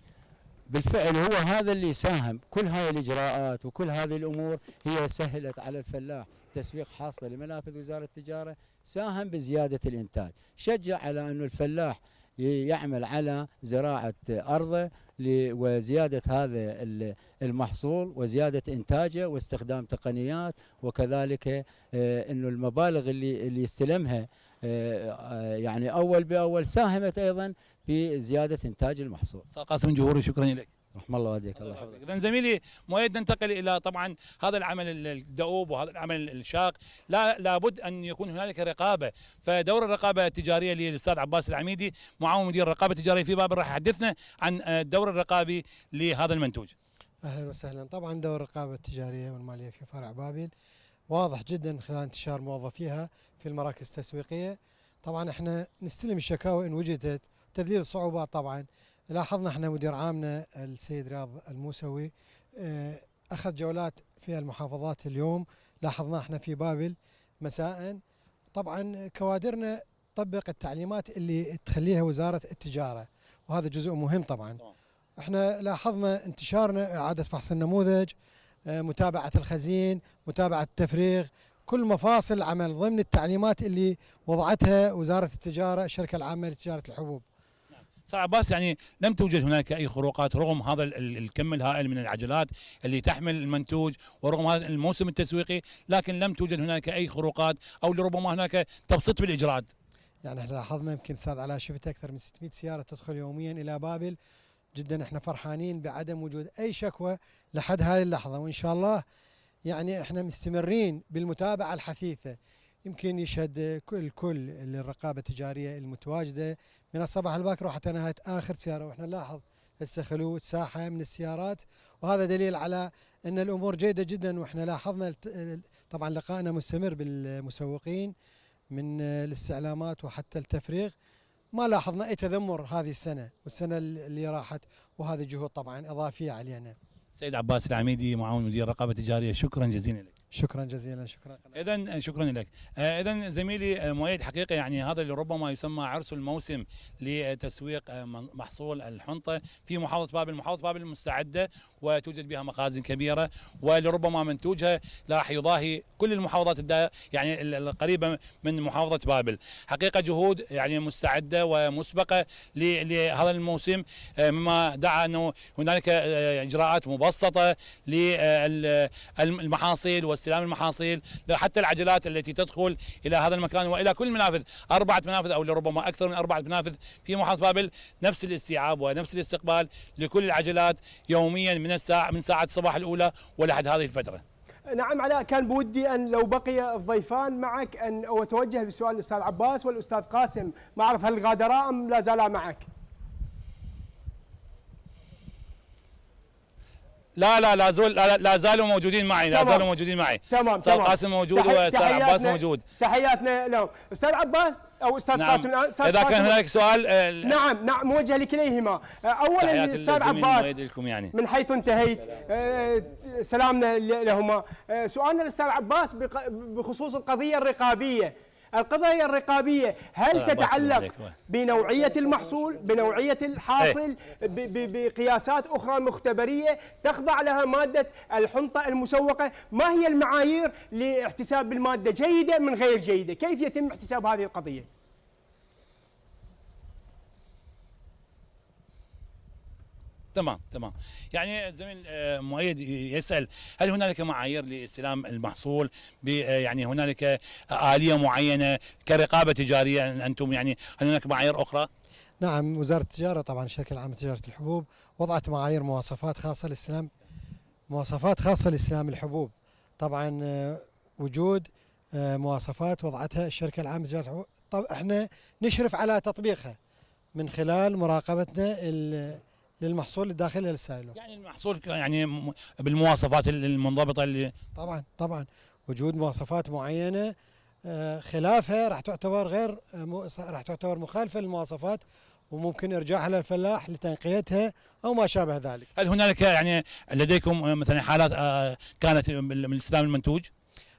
بالفعل هو هذا اللي ساهم، كل هاي الإجراءات وكل هذه الأمور هي سهلت على الفلاح تسويق حاصلة لمنافذ وزارة التجارة، ساهم بزيادة الإنتاج، شجع على أنه الفلاح يعمل على زراعة أرضه وزيادة هذا المحصول وزيادة إنتاجه واستخدام تقنيات، وكذلك أنه المبالغ اللي يستلمها يعني أول بأول ساهمت أيضا في زيادة إنتاج المحصول. قاسم الجبوري، شكرا لك. رحم الله والديك، الله يحفظك. اذا زميلي مؤيد، ننتقل الى طبعا هذا العمل الدؤوب وهذا العمل الشاق، لابد ان يكون هنالك رقابه، فدور الرقابه التجاريه للاستاذ عباس العميدي معاون مدير الرقابه التجاريه في بابل راح يحدثنا عن الدور الرقابي لهذا المنتوج. اهلا وسهلا. طبعا دور الرقابه التجاريه والماليه في فرع بابل واضح جدا خلال انتشار موظفيها في المراكز التسويقيه. طبعا احنا نستلم الشكاوى ان وجدت، تذليل الصعوبات. طبعا لاحظنا احنا مدير عامنا السيد رياض الموسوي اخذ جولات في المحافظات اليوم، لاحظنا احنا في بابل مساء. طبعا كوادرنا طبق التعليمات اللي تخليها وزاره التجاره، وهذا جزء مهم. طبعا احنا لاحظنا انتشارنا، اعاده فحص النموذج، متابعه الخزين، متابعه التفريغ، كل مفاصل العمل ضمن التعليمات اللي وضعتها وزاره التجاره الشركه العامه لتجاره الحبوب. استاذ عباس، يعني لم توجد هناك اي خروقات رغم هذا الكم الهائل من العجلات اللي تحمل المنتوج ورغم هذا الموسم التسويقي، لكن لم توجد هناك اي خروقات او لربما هناك تبسيط بالاجراءات. يعني احنا لاحظنا، يمكن استاذ علاء شفت اكثر من 600 سياره تدخل يوميا الى بابل. جدا احنا فرحانين بعدم وجود اي شكوى لحد هذه اللحظه، وان شاء الله يعني احنا مستمرين بالمتابعه الحثيثه. يمكن يشهد الكل للرقابه التجاريه المتواجده من الصباح الباكر وحتى نهايه اخر سياره، واحنا نلاحظ هسه خلو الساحه من السيارات، وهذا دليل على ان الامور جيده جدا. واحنا لاحظنا طبعا لقائنا مستمر بالمسوقين من الاستعلامات وحتى التفريغ، ما لاحظنا اي تذمر هذه السنه والسنه اللي راحت، وهذه جهود طبعا اضافيه علينا. سيد عباس العميدي معاون مدير الرقابه التجاريه، شكرا جزيلا لك. شكرا جزيلا. شكرا. اذا شكرا لك. اذا زميلي مؤيد، حقيقه يعني هذا اللي ربما يسمى عرس الموسم لتسويق محصول الحنطه في محافظه بابل. محافظه بابل مستعده وتوجد بها مخازن كبيره، ولربما منتوجها راح يضاهي كل المحافظات يعني القريبه من محافظه بابل. حقيقه جهود يعني مستعده ومسبقه لهذا الموسم، مما دعا انه هنالك اجراءات مبسطه للمحاصيل واستلام المحاصيل، حتى العجلات التي تدخل الى هذا المكان والى كل منافذ، 4 منافذ او لربما اكثر من 4 منافذ في محافظه بابل، نفس الاستيعاب ونفس الاستقبال لكل العجلات يوميا من ساعه الصباح الاولى ولحد هذه الفتره. نعم علاء، كان بودي ان لو بقي الضيفان معك ان اتوجه بسؤال للاستاذ عباس والاستاذ قاسم، ما اعرف هل غادرا ام لا زالا معك؟ لا زالوا موجودين معي. تمام. استاذ قاسم موجود واستاذ عباس موجود. تحياتنا لهم. استاذ عباس او استاذ قاسم الان. اذا كان هناك سؤال نعم موجه لكليهما. اولا الاستاذ عباس يعني من حيث انتهيت، سلامنا لهما. سؤالنا للاستاذ عباس بخصوص القضيه الرقابيه. القضايا الرقابية هل تتعلق بنوعية المحصول، بنوعية الحاصل، بقياسات أخرى مختبرية تخضع لها مادة الحنطة المسوقة؟ ما هي المعايير لاحتساب المادة جيدة من غير جيدة؟ كيف يتم احتساب هذه القضية؟ تمام. يعني الزميل مؤيد يسأل هل هنالك معايير لاستلام المحصول، يعني هنالك آلية معينة كرقابة تجارية أنتم، يعني هل هناك معايير أخرى؟ نعم، وزارة التجارة طبعا الشركة العامة لتجارة الحبوب وضعت معايير مواصفات خاصة لاستلام الحبوب. طبعا وجود مواصفات وضعتها الشركة العامة لتجارة الحبوب، طب احنا نشرف على تطبيقها من خلال مراقبتنا للمحصول الداخلي للسائل. يعني المحصول يعني بالمواصفات المنضبطة اللي طبعا وجود مواصفات معينة خلافها راح تعتبر مخالفة للمواصفات، وممكن ارجاعها للفلاح لتنقيتها او ما شابه ذلك. هل هنالك يعني لديكم مثلا حالات كانت من استلام المنتوج؟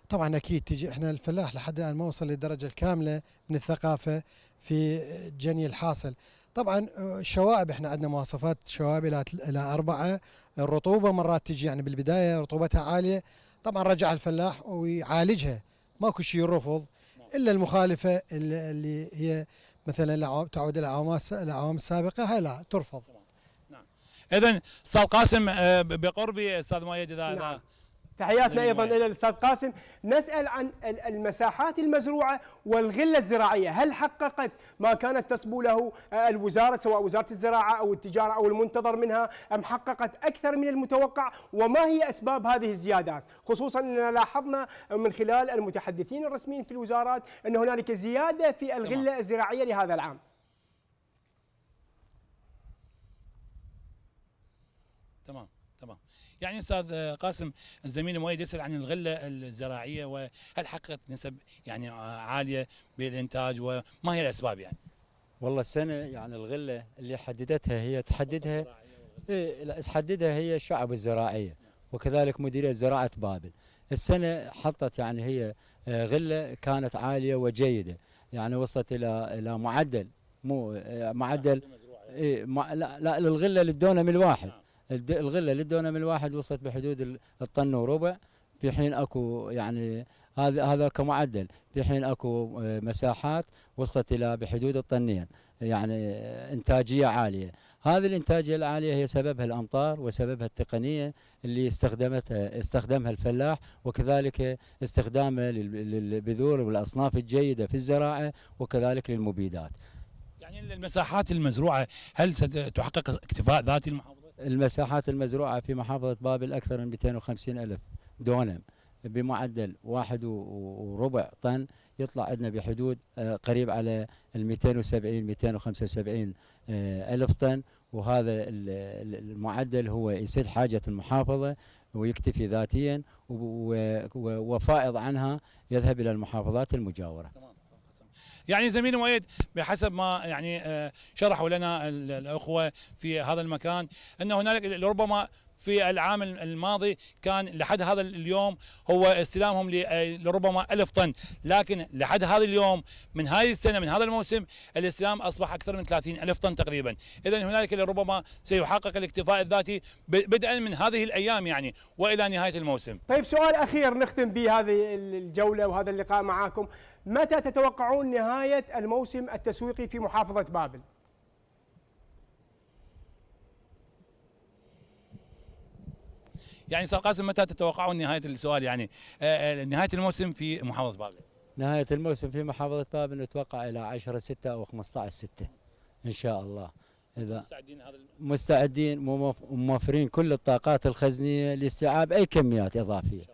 طبعا اكيد تجي، احنا الفلاح لحد الان ما وصل للدرجة الكاملة من الثقافة في جني الحاصل. طبعا الشوائب، احنا عندنا مواصفات شوائب الى 4. الرطوبة مرات تجي يعني بالبداية رطوبتها عالية، طبعا رجع الفلاح ويعالجها، ماكو شيء يرفض الا المخالفة اللي هي مثلا تعود الاعوام السابقة، هاي لا ترفض. نعم. اذا استاذ قاسم بقربي استاذ مؤيد، اذا تحياتنا ايضا الى الاستاذ قاسم. نسال عن المساحات المزروعه والغله الزراعيه، هل حققت ما كانت تصبو له الوزاره سواء وزاره الزراعه او التجاره او المنتظر منها، ام حققت اكثر من المتوقع؟ وما هي اسباب هذه الزيادات؟ خصوصا اننا لاحظنا من خلال المتحدثين الرسميين في الوزارات ان هنالك زياده في الغله الزراعيه لهذا العام. تمام. يعني استاذ قاسم، الزميل مؤيد يسال عن الغله الزراعيه، وهل حققت نسب يعني عاليه بالانتاج، وما هي الاسباب يعني؟ والله السنه يعني الغله اللي حددتها هي تحددها هي الشعب الزراعيه، وكذلك مديريه زراعه بابل. السنه حطت يعني هي غله كانت عاليه وجيده، يعني وصلت الى معدل لا الغله للدونم الواحد، الغله للدونم الواحد وصلت بحدود الطن وربع، في حين اكو يعني هذا كمعدل، في حين اكو مساحات وصلت الى بحدود الطنين، يعني انتاجيه عاليه. هذه الانتاجيه العاليه هي سببها الامطار وسببها التقنيه اللي استخدمها الفلاح، وكذلك استخدامه للبذور والاصناف الجيده في الزراعه، وكذلك للمبيدات. يعني المساحات المزروعه هل ستحقق اكتفاء ذاتي المحافظه؟ المساحات المزروعه في محافظه بابل اكثر من 250 الف دونم بمعدل 1.25 طن، يطلع عندنا بحدود قريب على 275 ألف طن، وهذا المعدل هو يسد حاجة المحافظة ويكتفي ذاتيا، وفائض عنها يذهب إلى المحافظات المجاورة. يعني زميلي مؤيد، بحسب ما يعني شرحوا لنا الأخوة في هذا المكان أن هنالك ربما في العام الماضي كان لحد هذا اليوم هو استلامهم لربما 1000 طن، لكن لحد هذا اليوم من هذه السنة من هذا الموسم الاستلام أصبح أكثر من 30,000 طن تقريبا. إذن هنالك لربما سيحقق الاكتفاء الذاتي بدءا من هذه الأيام يعني وإلى نهاية الموسم. طيب سؤال أخير نختم به هذه الجولة وهذا اللقاء معكم، متى تتوقعون نهاية الموسم التسويقي في محافظة بابل؟ يعني استاذ قاسم، متى تتوقعون نهايه السؤال يعني نهايه الموسم في محافظه بابل؟ نهايه الموسم في محافظه بابل نتوقع الى 10/6 او 15/6 ان شاء الله. اذا مستعدين موفرين كل الطاقات الخزنيه لاستيعاب اي كميات اضافيه.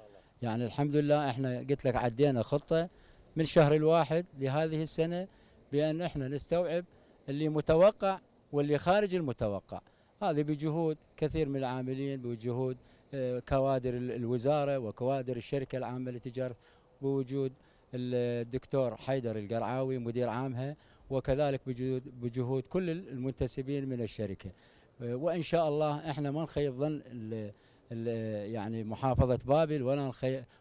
يعني الحمد لله احنا قلت لك عدينا خطه من شهر الواحد لهذه السنه بان احنا نستوعب اللي متوقع واللي خارج المتوقع. هذه بجهود كثير من العاملين، بجهود كوادر الوزارة وكوادر الشركة العامة للتجارة، بوجود الدكتور حيدر القرعاوي مدير عامها، وكذلك بجهود كل المنتسبين من الشركة. وإن شاء الله احنا ما نخيب ظن يعني محافظة بابل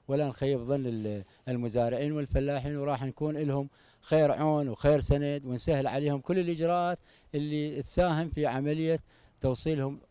ولا نخيب ظن المزارعين والفلاحين، وراح نكون لهم خير عون وخير سند، ونسهل عليهم كل الإجراءات اللي تساهم في عملية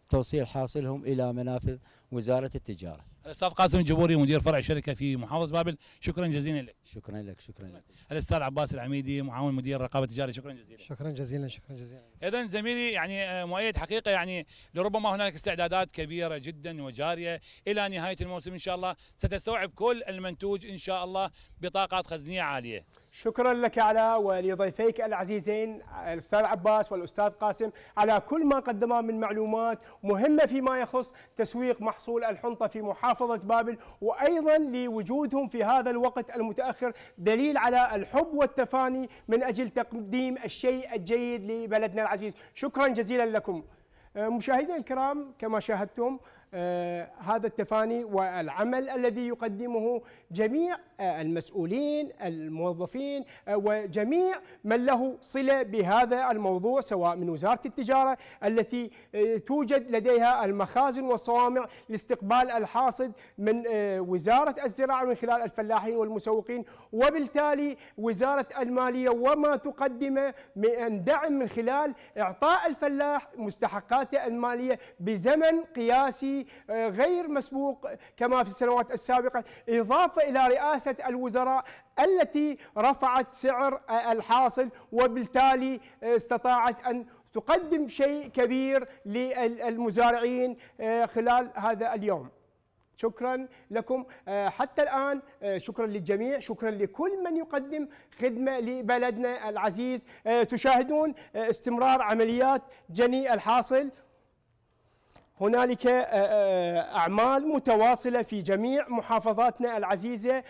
توصيل حاصلهم إلى منافذ وزارة التجارة. الأستاذ قاسم الجبوري مدير فرع الشركة في محافظة بابل، شكرا جزيلا لك. شكرا لك. شكرا لك. الأستاذ عباس العميدي معاون مدير رقابة التجارة، شكرا جزيلا. شكرا جزيلا. شكرا جزيلا. إذن زميلي يعني مؤيد، حقيقة يعني لربما هناك استعدادات كبيرة جدا وجارية إلى نهاية الموسم إن شاء الله ستستوعب كل المنتوج إن شاء الله بطاقات خزنية عالية. شكرا لك على ولضيفيك العزيزين الأستاذ عباس والأستاذ قاسم على كل ما قدمه من معلومات مهمة فيما يخص تسويق محصول الحنطة في محافظة بابل، وأيضا لوجودهم في هذا الوقت المتأخر دليل على الحب والتفاني من أجل تقديم الشيء الجيد لبلدنا العزيز. شكرا جزيلا لكم مشاهدينا الكرام. كما شاهدتم هذا التفاني والعمل الذي يقدمه جميع المسؤولين الموظفين وجميع من له صلة بهذا الموضوع، سواء من وزارة التجارة التي توجد لديها المخازن والصوامع لاستقبال الحاصد، من وزارة الزراعة من خلال الفلاحين والمسوقين، وبالتالي وزارة المالية وما تقدمه من دعم من خلال إعطاء الفلاح مستحقاته المالية بزمن قياسي غير مسبوق كما في السنوات السابقة، إضافة إلى رئاسة الوزراء التي رفعت سعر الحاصل، وبالتالي استطاعت أن تقدم شيء كبير للمزارعين خلال هذا اليوم. شكرا لكم حتى الآن، شكرا للجميع، شكرا لكل من يقدم خدمة لبلدنا العزيز. تشاهدون استمرار عمليات جني الحاصل، هنالك أعمال متواصلة في جميع محافظاتنا العزيزة.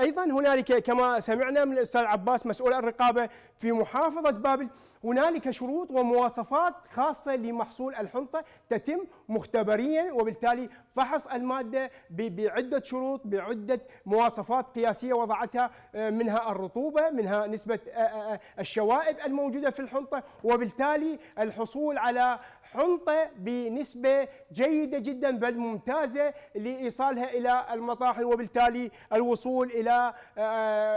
أيضا هنالك كما سمعنا من الأستاذ عباس مسؤول الرقابة في محافظة بابل، هنالك شروط ومواصفات خاصة لمحصول الحنطة تتم مختبريا، وبالتالي فحص المادة بعدة شروط، بعدة مواصفات قياسية وضعتها، منها الرطوبة، منها نسبة الشوائب الموجودة في الحنطة، وبالتالي الحصول على حنطة بنسبة جيدة جدا بل ممتازة لإيصالها إلى المطاحن، وبالتالي الوصول إلى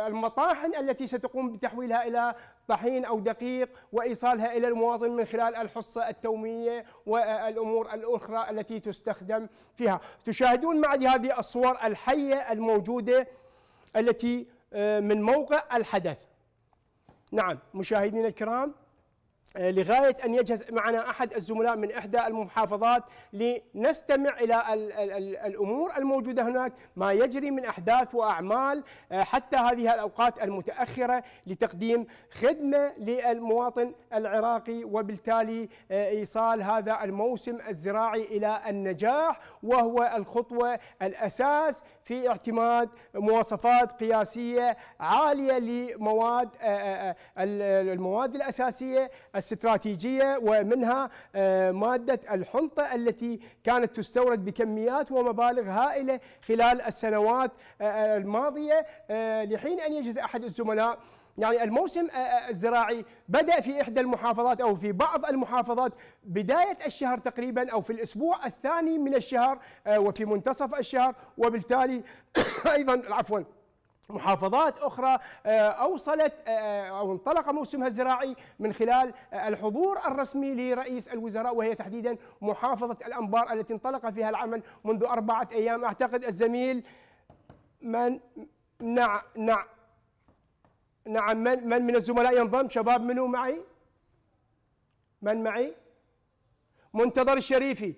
المطاحن التي ستقوم بتحويلها إلى طحين أو دقيق وإيصالها إلى المواطن من خلال الحصة التومية والأمور الأخرى التي تستخدم فيها. تشاهدون معي هذه الصور الحية الموجودة التي من موقع الحدث. نعم مشاهدينا الكرام، لغاية أن يجهز معنا أحد الزملاء من إحدى المحافظات لنستمع إلى الأمور الموجودة هناك، ما يجري من أحداث وأعمال حتى هذه الأوقات المتأخرة لتقديم خدمة للمواطن العراقي، وبالتالي إيصال هذا الموسم الزراعي إلى النجاح، وهو الخطوة الأساس في اعتماد مواصفات قياسية عالية لمواد المواد الأساسية الاستراتيجية، ومنها مادة الحنطة التي كانت تستورد بكميات ومبالغ هائلة خلال السنوات الماضية. لحين أن يجهز أحد الزملاء، يعني الموسم الزراعي بدأ في إحدى المحافظات أو في بعض المحافظات بداية الشهر تقريبا، أو في الأسبوع الثاني من الشهر وفي منتصف الشهر، وبالتالي أيضا عفوا محافظات أخرى أوصلت أو انطلق موسمها الزراعي من خلال الحضور الرسمي لرئيس الوزراء، وهي تحديدا محافظة الأنبار التي انطلق فيها العمل منذ 4 أيام. أعتقد الزميل من من الزملاء ينضم؟ شباب منو معي؟ من معي؟ منتظر الشريفي.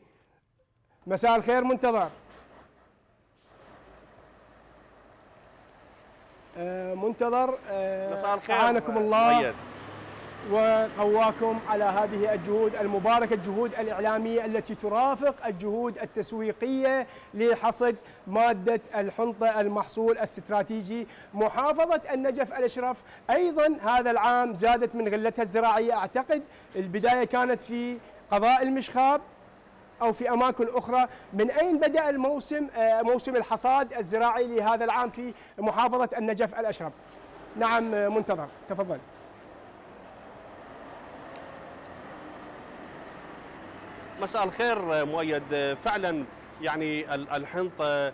مساء الخير منتظر. منتظر، مساء الخير، أعانكم الله مؤيد وقواكم على هذه الجهود المباركة، الجهود الإعلامية التي ترافق الجهود التسويقية لحصد مادة الحنطة المحصول الاستراتيجي. محافظة النجف الأشرف أيضا هذا العام زادت من غلتها الزراعية، أعتقد البداية كانت في قضاء المشخاب أو في أماكن أخرى. من أين بدأ الموسم، موسم الحصاد الزراعي لهذا العام في محافظة النجف الأشرف؟ نعم منتظر، تفضل. مساء الخير مؤيد. فعلا يعني الحنطة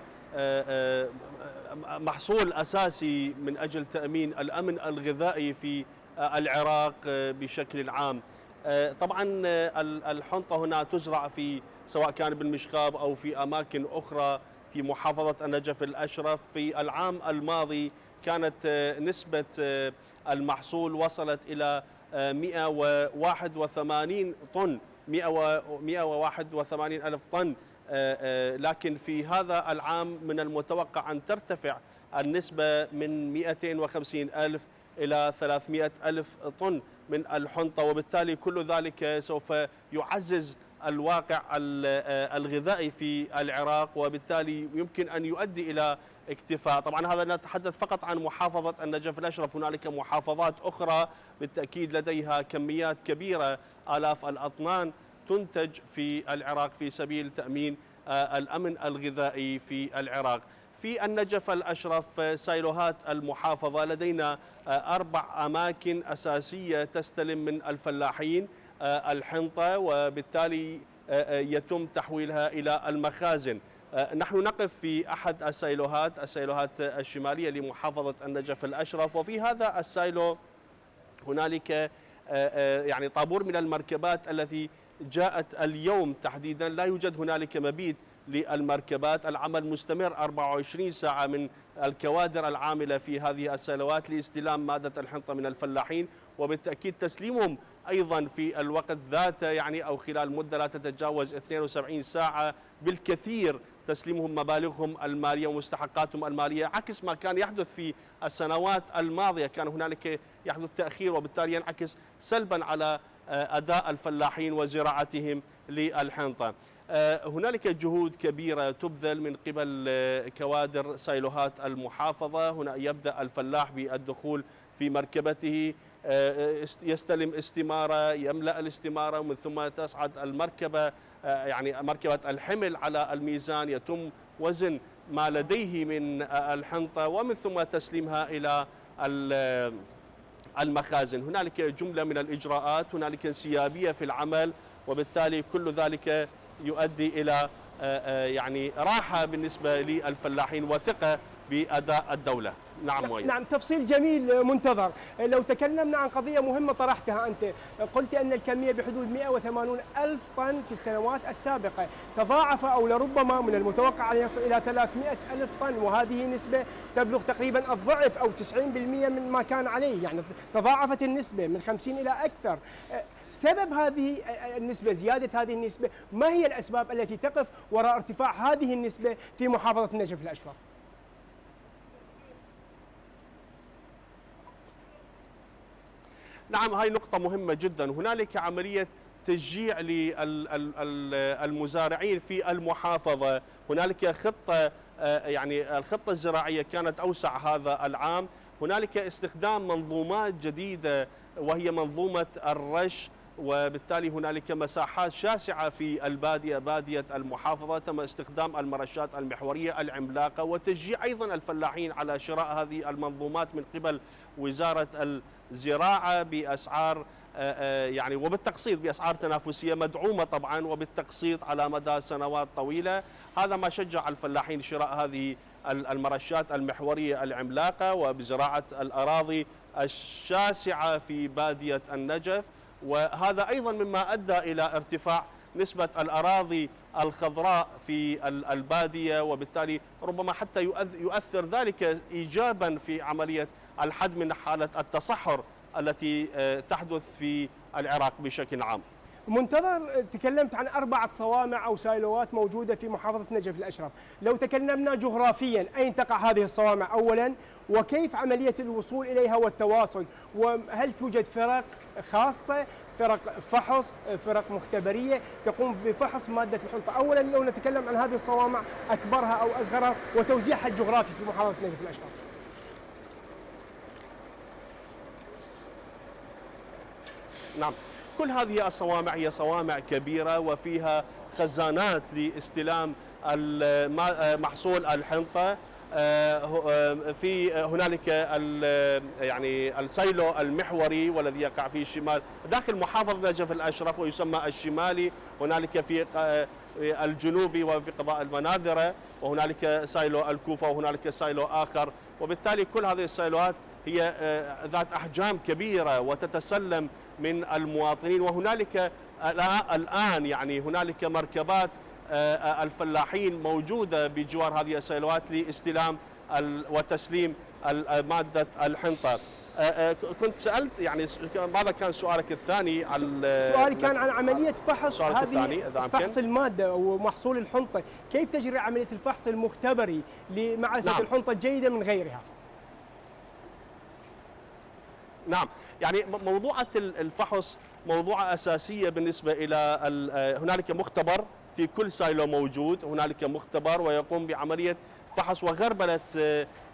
محصول أساسي من أجل تأمين الأمن الغذائي في العراق بشكل عام. طبعا الحنطة هنا تزرع في سواء كان بالمشخاب أو في أماكن أخرى في محافظة النجف الأشرف. في العام الماضي كانت نسبة المحصول وصلت إلى 181 طن، 181 ألف طن، لكن في هذا العام من المتوقع أن ترتفع النسبة من 250 ألف إلى 300 ألف طن من الحنطة، وبالتالي كل ذلك سوف يعزز الواقع الغذائي في العراق، وبالتالي يمكن أن يؤدي إلى اكتفاء. طبعا هذا نتحدث فقط عن محافظة النجف الأشرف، هنالك محافظات أخرى بالتأكيد لديها كميات كبيرة آلاف الأطنان تنتج في العراق في سبيل تأمين الأمن الغذائي في العراق. في النجف الأشرف سايلوهات المحافظة لدينا 4 أماكن أساسية تستلم من الفلاحين الحنطة، وبالتالي يتم تحويلها إلى المخازن. نحن نقف في أحد السايلوهات الشمالية لمحافظة النجف الأشرف، وفي هذا السايلو هنالك يعني طابور من المركبات التي جاءت اليوم تحديدا. لا يوجد هنالك مبيت للمركبات، العمل مستمر 24 ساعة من الكوادر العاملة في هذه السايلوات لاستلام مادة الحنطة من الفلاحين، وبالتأكيد تسليمهم أيضا في الوقت ذاته، يعني أو خلال مدة لا تتجاوز 72 ساعة بالكثير تسليمهم مبالغهم المالية ومستحقاتهم المالية، عكس ما كان يحدث في السنوات الماضية. كان هنالك يحدث تأخير، وبالتالي ينعكس سلبا على أداء الفلاحين وزراعتهم للحنطة. هنالك جهود كبيرة تبذل من قبل كوادر سايلوهات المحافظة. هنا يبدأ الفلاح بالدخول في مركبته، يستلم استمارة، يملأ الاستمارة، ومن ثم تصعد المركبة، يعني مركبة الحمل على الميزان، يتم وزن ما لديه من الحنطة، ومن ثم تسليمها إلى المخازن. هنالك جملة من الإجراءات، هنالك انسيابية في العمل، وبالتالي كل ذلك يؤدي إلى يعني راحة بالنسبة للفلاحين وثقة بأداء الدولة. نعم مؤيد. نعم، تفصيل جميل منتظر. لو تكلمنا عن قضية مهمة طرحتها أنت، قلت أن الكمية بحدود 180 ألف طن في السنوات السابقة، تضاعف أو لربما من المتوقع أن يصل إلى 300 ألف طن، وهذه نسبة تبلغ تقريبا الضعف أو 90% من ما كان عليه، يعني تضاعفت النسبة من 50 إلى أكثر. سبب هذه النسبة، زيادة هذه النسبة، ما هي الأسباب التي تقف وراء ارتفاع هذه النسبة في محافظة النجف الأشرف؟ نعم، هاي نقطة مهمة جدا. هنالك عملية تشجيع للمزارعين في المحافظة. هنالك خطة، يعني الخطة الزراعية كانت أوسع هذا العام. هنالك استخدام منظومات جديدة وهي منظومة الرش، وبالتالي هنالك مساحات شاسعة في البادية، بادية المحافظة، تم استخدام المرشات المحورية العملاقة، وتشجيع أيضا الفلاحين على شراء هذه المنظومات من قبل وزارة الزراعة بأسعار يعني وبالتقسيط بأسعار تنافسية مدعومة طبعا وبالتقسيط على مدى سنوات طويلة. هذا ما شجع الفلاحين شراء هذه المرشات المحورية العملاقة وبزراعة الأراضي الشاسعة في بادية النجف، وهذا أيضا مما أدى إلى ارتفاع نسبة الأراضي الخضراء في البادية، وبالتالي ربما حتى يؤثر ذلك إيجابا في عملية الحد من حالة التصحر التي تحدث في العراق بشكل عام. منتظر، تكلمت عن 4 صوامع أو سايلوات موجودة في محافظة نجف الأشرف. لو تكلمنا جغرافيا، أين تقع هذه الصوامع أولا، وكيف عملية الوصول إليها والتواصل، وهل توجد فرق خاصة، فرق فحص، فرق مختبرية تقوم بفحص مادة الحنطة؟ أولا لو نتكلم عن هذه الصوامع، أكبرها أو أصغرها، وتوزيعها الجغرافي في محافظة نجف الأشرف. نعم، كل هذه الصوامع هي صوامع كبيرة وفيها خزانات لاستلام محصول الحنطة. في هنالك يعني السيلو المحوري والذي يقع في الشمال داخل محافظة نجف الأشرف ويسمى الشمالي، هنالك في الجنوبي وفي قضاء المناذرة، وهنالك سايلو الكوفة، وهنالك سايلو آخر. وبالتالي كل هذه السايلوهات هي ذات أحجام كبيرة وتتسلم من المواطنين. وهنالك الآن يعني هنالك مركبات الفلاحين موجودة بجوار هذه السيلوات لاستلام وتسليم مادة الحنطة. كنت سألت يعني ماذا كان سؤالك الثاني؟ سؤالي كان عن عملية فحص فحص المادة ومحصول الحنطة، كيف تجري عملية الفحص المختبري لمعرفة نعم. الحنطة الجيدة من غيرها؟ نعم، يعني موضوعة الفحص موضوعة أساسية بالنسبة إلى هنالك مختبر في كل سايلو موجود، هنالك مختبر ويقوم بعملية فحص وغربلة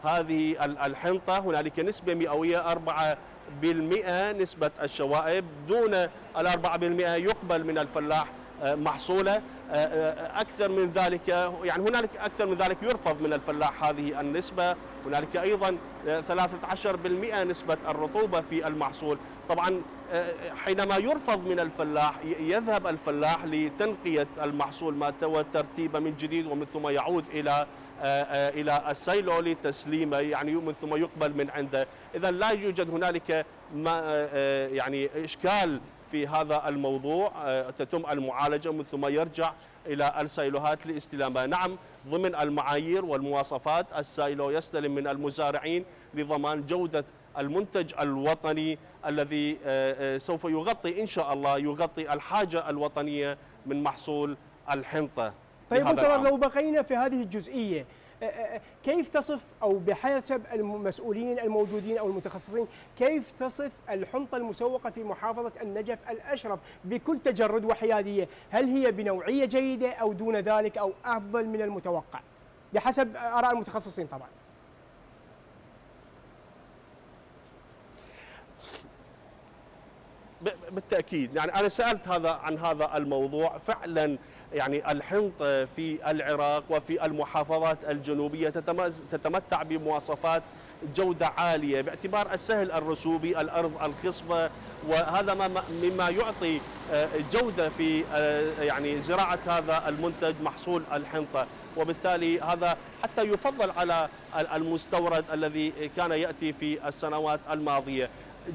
هذه الحنطة. هنالك نسبة مئوية 4% نسبة الشوائب، دون 4% يقبل من الفلاح محصوله. أكثر من ذلك يعني هنالك أكثر من ذلك يرفض من الفلاح هذه النسبة. هنالك أيضا 13% نسبة الرطوبة في المحصول. طبعا حينما يرفض من الفلاح يذهب الفلاح لتنقية المحصول مالته وترتيبه من جديد، ومن ثم يعود إلى السيلو لتسليمه يعني من ثم يقبل من عنده. إذا لا يوجد هنالك يعني إشكال في هذا الموضوع، تتم المعالجة من ثم يرجع إلى السيلوهات لاستلامها. نعم، ضمن المعايير والمواصفات السيلو يستلم من المزارعين لضمان جودة المنتج الوطني الذي سوف يغطي إن شاء الله يغطي الحاجة الوطنية من محصول الحنطة. طيب لهذا العام. لو بقينا في هذه الجزئية، كيف تصف أو بحسب المسؤولين الموجودين أو المتخصصين كيف تصف الحنطة المسوقة في محافظة النجف الأشرف بكل تجرد وحيادية؟ هل هي بنوعية جيدة أو دون ذلك أو أفضل من المتوقع بحسب آراء المتخصصين طبعا؟ بالتأكيد، يعني أنا سألت عن هذا الموضوع. فعلا يعني الحنطة في العراق وفي المحافظات الجنوبية تتمتع بمواصفات جودة عالية باعتبار السهل الرسوبي، الأرض الخصبة، وهذا مما يعطي جودة في يعني زراعة هذا المنتج محصول الحنطة، وبالتالي هذا حتى يفضل على المستورد الذي كان يأتي في السنوات الماضية.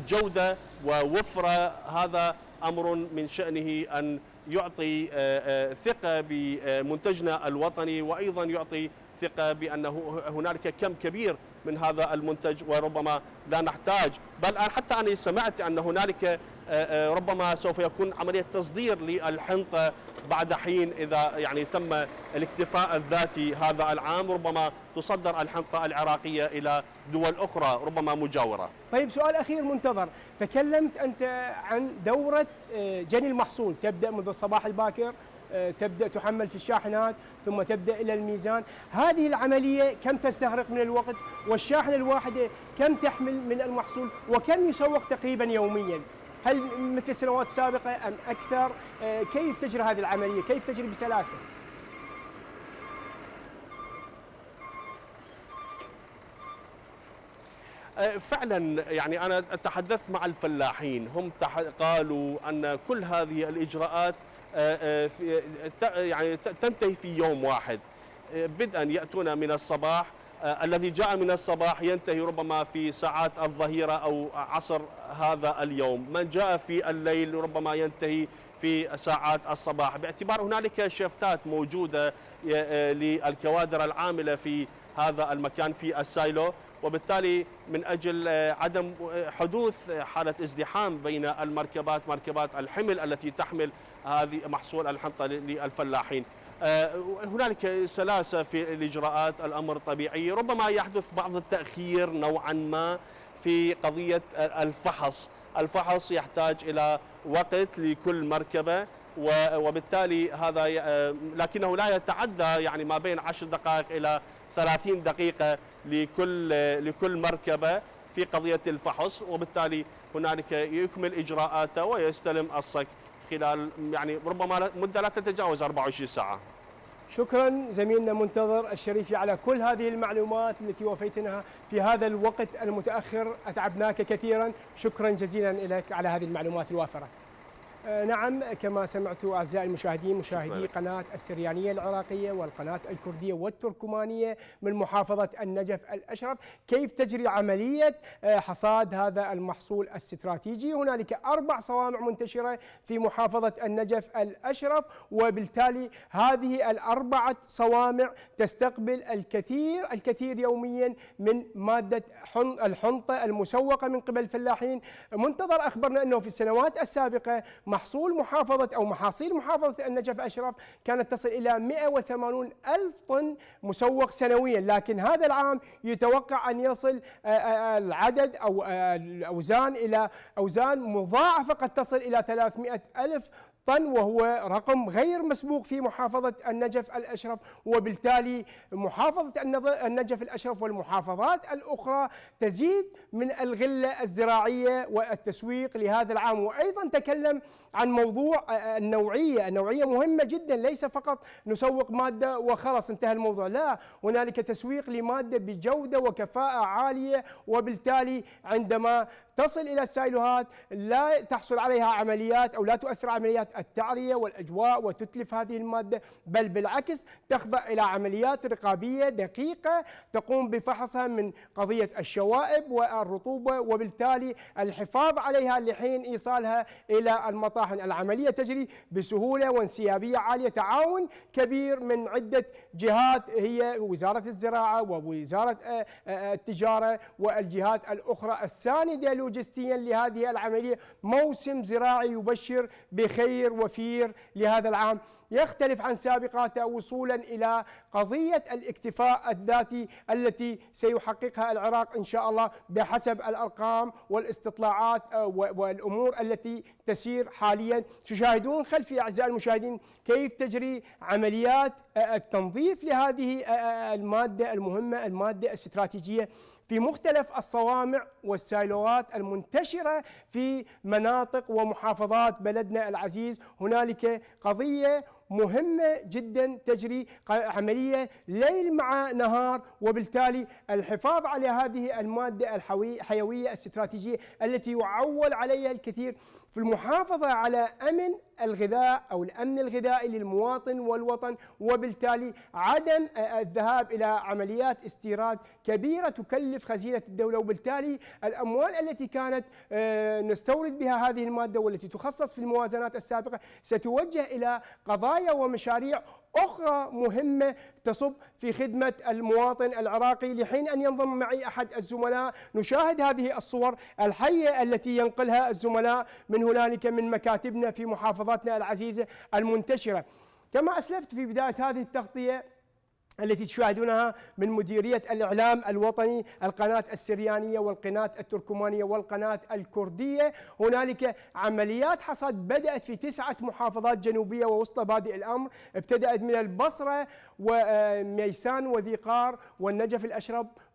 جودة ووفرة هذا أمر من شأنه أن يعطي ثقة بمنتجنا الوطني، وأيضا يعطي ثقة بأنه هنالك كم كبير من هذا المنتج وربما لا نحتاج، بل حتى أنا سمعت أن هنالك ربما سوف يكون عملية تصدير للحنطة بعد حين إذا يعني تم الاكتفاء الذاتي هذا العام، ربما تصدر الحنطة العراقية إلى دول أخرى ربما مجاورة. طيب سؤال أخير منتظر، تكلمت أنت عن دورة جني المحصول تبدأ منذ الصباح الباكر، تبدأ تحمل في الشاحنات ثم تبدأ إلى الميزان. هذه العملية كم تستغرق من الوقت؟ والشاحنة الواحدة كم تحمل من المحصول؟ وكم يسوق تقريبا يوميا؟ هل مثل السنوات السابقة أم أكثر؟ كيف تجري هذه العملية؟ كيف تجري بسلاسة؟ فعلا يعني أنا تحدثت مع الفلاحين، هم قالوا أن كل هذه الإجراءات يعني تنتهي في يوم واحد، بدءا يأتون من الصباح، الذي جاء من الصباح ينتهي ربما في ساعات الظهيرة أو عصر هذا اليوم، من جاء في الليل ربما ينتهي في ساعات الصباح، باعتبار هنالك شيفتات موجودة للكوادر العاملة في هذا المكان في السايلو، وبالتالي من أجل عدم حدوث حالة ازدحام بين المركبات، مركبات الحمل التي تحمل هذه محصول الحنطة للفلاحين، هنالك سلاسة في الإجراءات، الأمر طبيعي. ربما يحدث بعض التأخير نوعا ما في قضية الفحص يحتاج إلى وقت لكل مركبة، وبالتالي هذا لكنه لا يتعدى يعني ما بين 10 دقائق إلى 30 دقيقة لكل مركبة في قضية الفحص، وبالتالي هنالك يكمل إجراءاته ويستلم الصك خلال يعني ربما مدة لا تتجاوز 24 ساعة. شكرا زميلنا منتظر الشريفي على كل هذه المعلومات التي وفيتناها في هذا الوقت المتأخر، أتعبناك كثيرا، شكرا جزيلا لك على هذه المعلومات الوافرة. نعم، كما سمعتوا أعزائي المشاهدين مشاهدي قناة السريانية العراقية والقناة الكردية والتركمانية من محافظة النجف الأشرف، كيف تجري عملية حصاد هذا المحصول الاستراتيجي. هنالك 4 صوامع منتشرة في محافظة النجف الأشرف، وبالتالي هذه ال4 صوامع تستقبل الكثير يوميا من مادة الحنطة المسوقة من قبل الفلاحين. منتظر أخبرنا أنه في السنوات السابقة محاصيل محافظة النجف الأشرف كانت تصل إلى 180 ألف طن مسوق سنويا، لكن هذا العام يتوقع أن يصل العدد أو الأوزان إلى أوزان مضاعفة قد تصل إلى 300 ألف طن، وهو رقم غير مسبوق في محافظة النجف الأشرف. وبالتالي محافظة النجف الأشرف والمحافظات الأخرى تزيد من الغلة الزراعية والتسويق لهذا العام. وأيضا تكلم عن موضوع النوعية مهمة جدا، ليس فقط نسوق مادة وخلاص انتهى الموضوع، لا، هنالك تسويق لمادة بجودة وكفاءة عالية، وبالتالي عندما تصل إلى السايلوهات لا تحصل عليها عمليات أو لا تؤثر عمليات التعرية والأجواء وتتلف هذه المادة، بل بالعكس تخضع إلى عمليات رقابية دقيقة تقوم بفحصها من قضية الشوائب والرطوبة، وبالتالي الحفاظ عليها لحين إيصالها إلى المطاحن. العملية تجري بسهولة وانسيابية عالية، تعاون كبير من عدة جهات، هي وزارة الزراعة ووزارة التجارة والجهات الأخرى الساندة لوجستيا لهذه العملية. موسم زراعي يبشر بخير وفير لهذا العام. يختلف عن سابقاته وصولا إلى قضية الاكتفاء الذاتي التي سيحققها العراق إن شاء الله بحسب الأرقام والاستطلاعات والأمور التي تسير حاليا. تشاهدون خلفي أعزائي المشاهدين كيف تجري عمليات التنظيف لهذه المادة المهمة، المادة الاستراتيجية في مختلف الصوامع والسايلوات المنتشرة في مناطق ومحافظات بلدنا العزيز. هنالك قضية مهمة جدا تجري، عملية ليل مع نهار، وبالتالي الحفاظ على هذه المادة الحيوية الاستراتيجية التي يعول عليها الكثير في المحافظة على أمن الغذاء أو الأمن الغذائي للمواطن والوطن، وبالتالي عدم الذهاب إلى عمليات استيراد كبيرة تكلف خزينة الدولة، وبالتالي الأموال التي كانت نستورد بها هذه المادة والتي تخصص في الموازنات السابقة ستوجه إلى قضايا ومشاريع أخرى مهمة تصب في خدمة المواطن العراقي. لحين أن ينضم معي أحد الزملاء نشاهد هذه الصور الحية التي ينقلها الزملاء من هنالك من مكاتبنا في محافظاتنا العزيزة المنتشرة. كما أسلفت في بداية هذه التغطية التي تشاهدونها من مديرية الإعلام الوطني، القناة السريانية والقناة التركمانية والقناة الكردية، هنالك عمليات حصاد بدأت في 9 محافظات جنوبية ووسطى بادئ الأمر، ابتدأت من البصرة وميسان وذي قار والنجف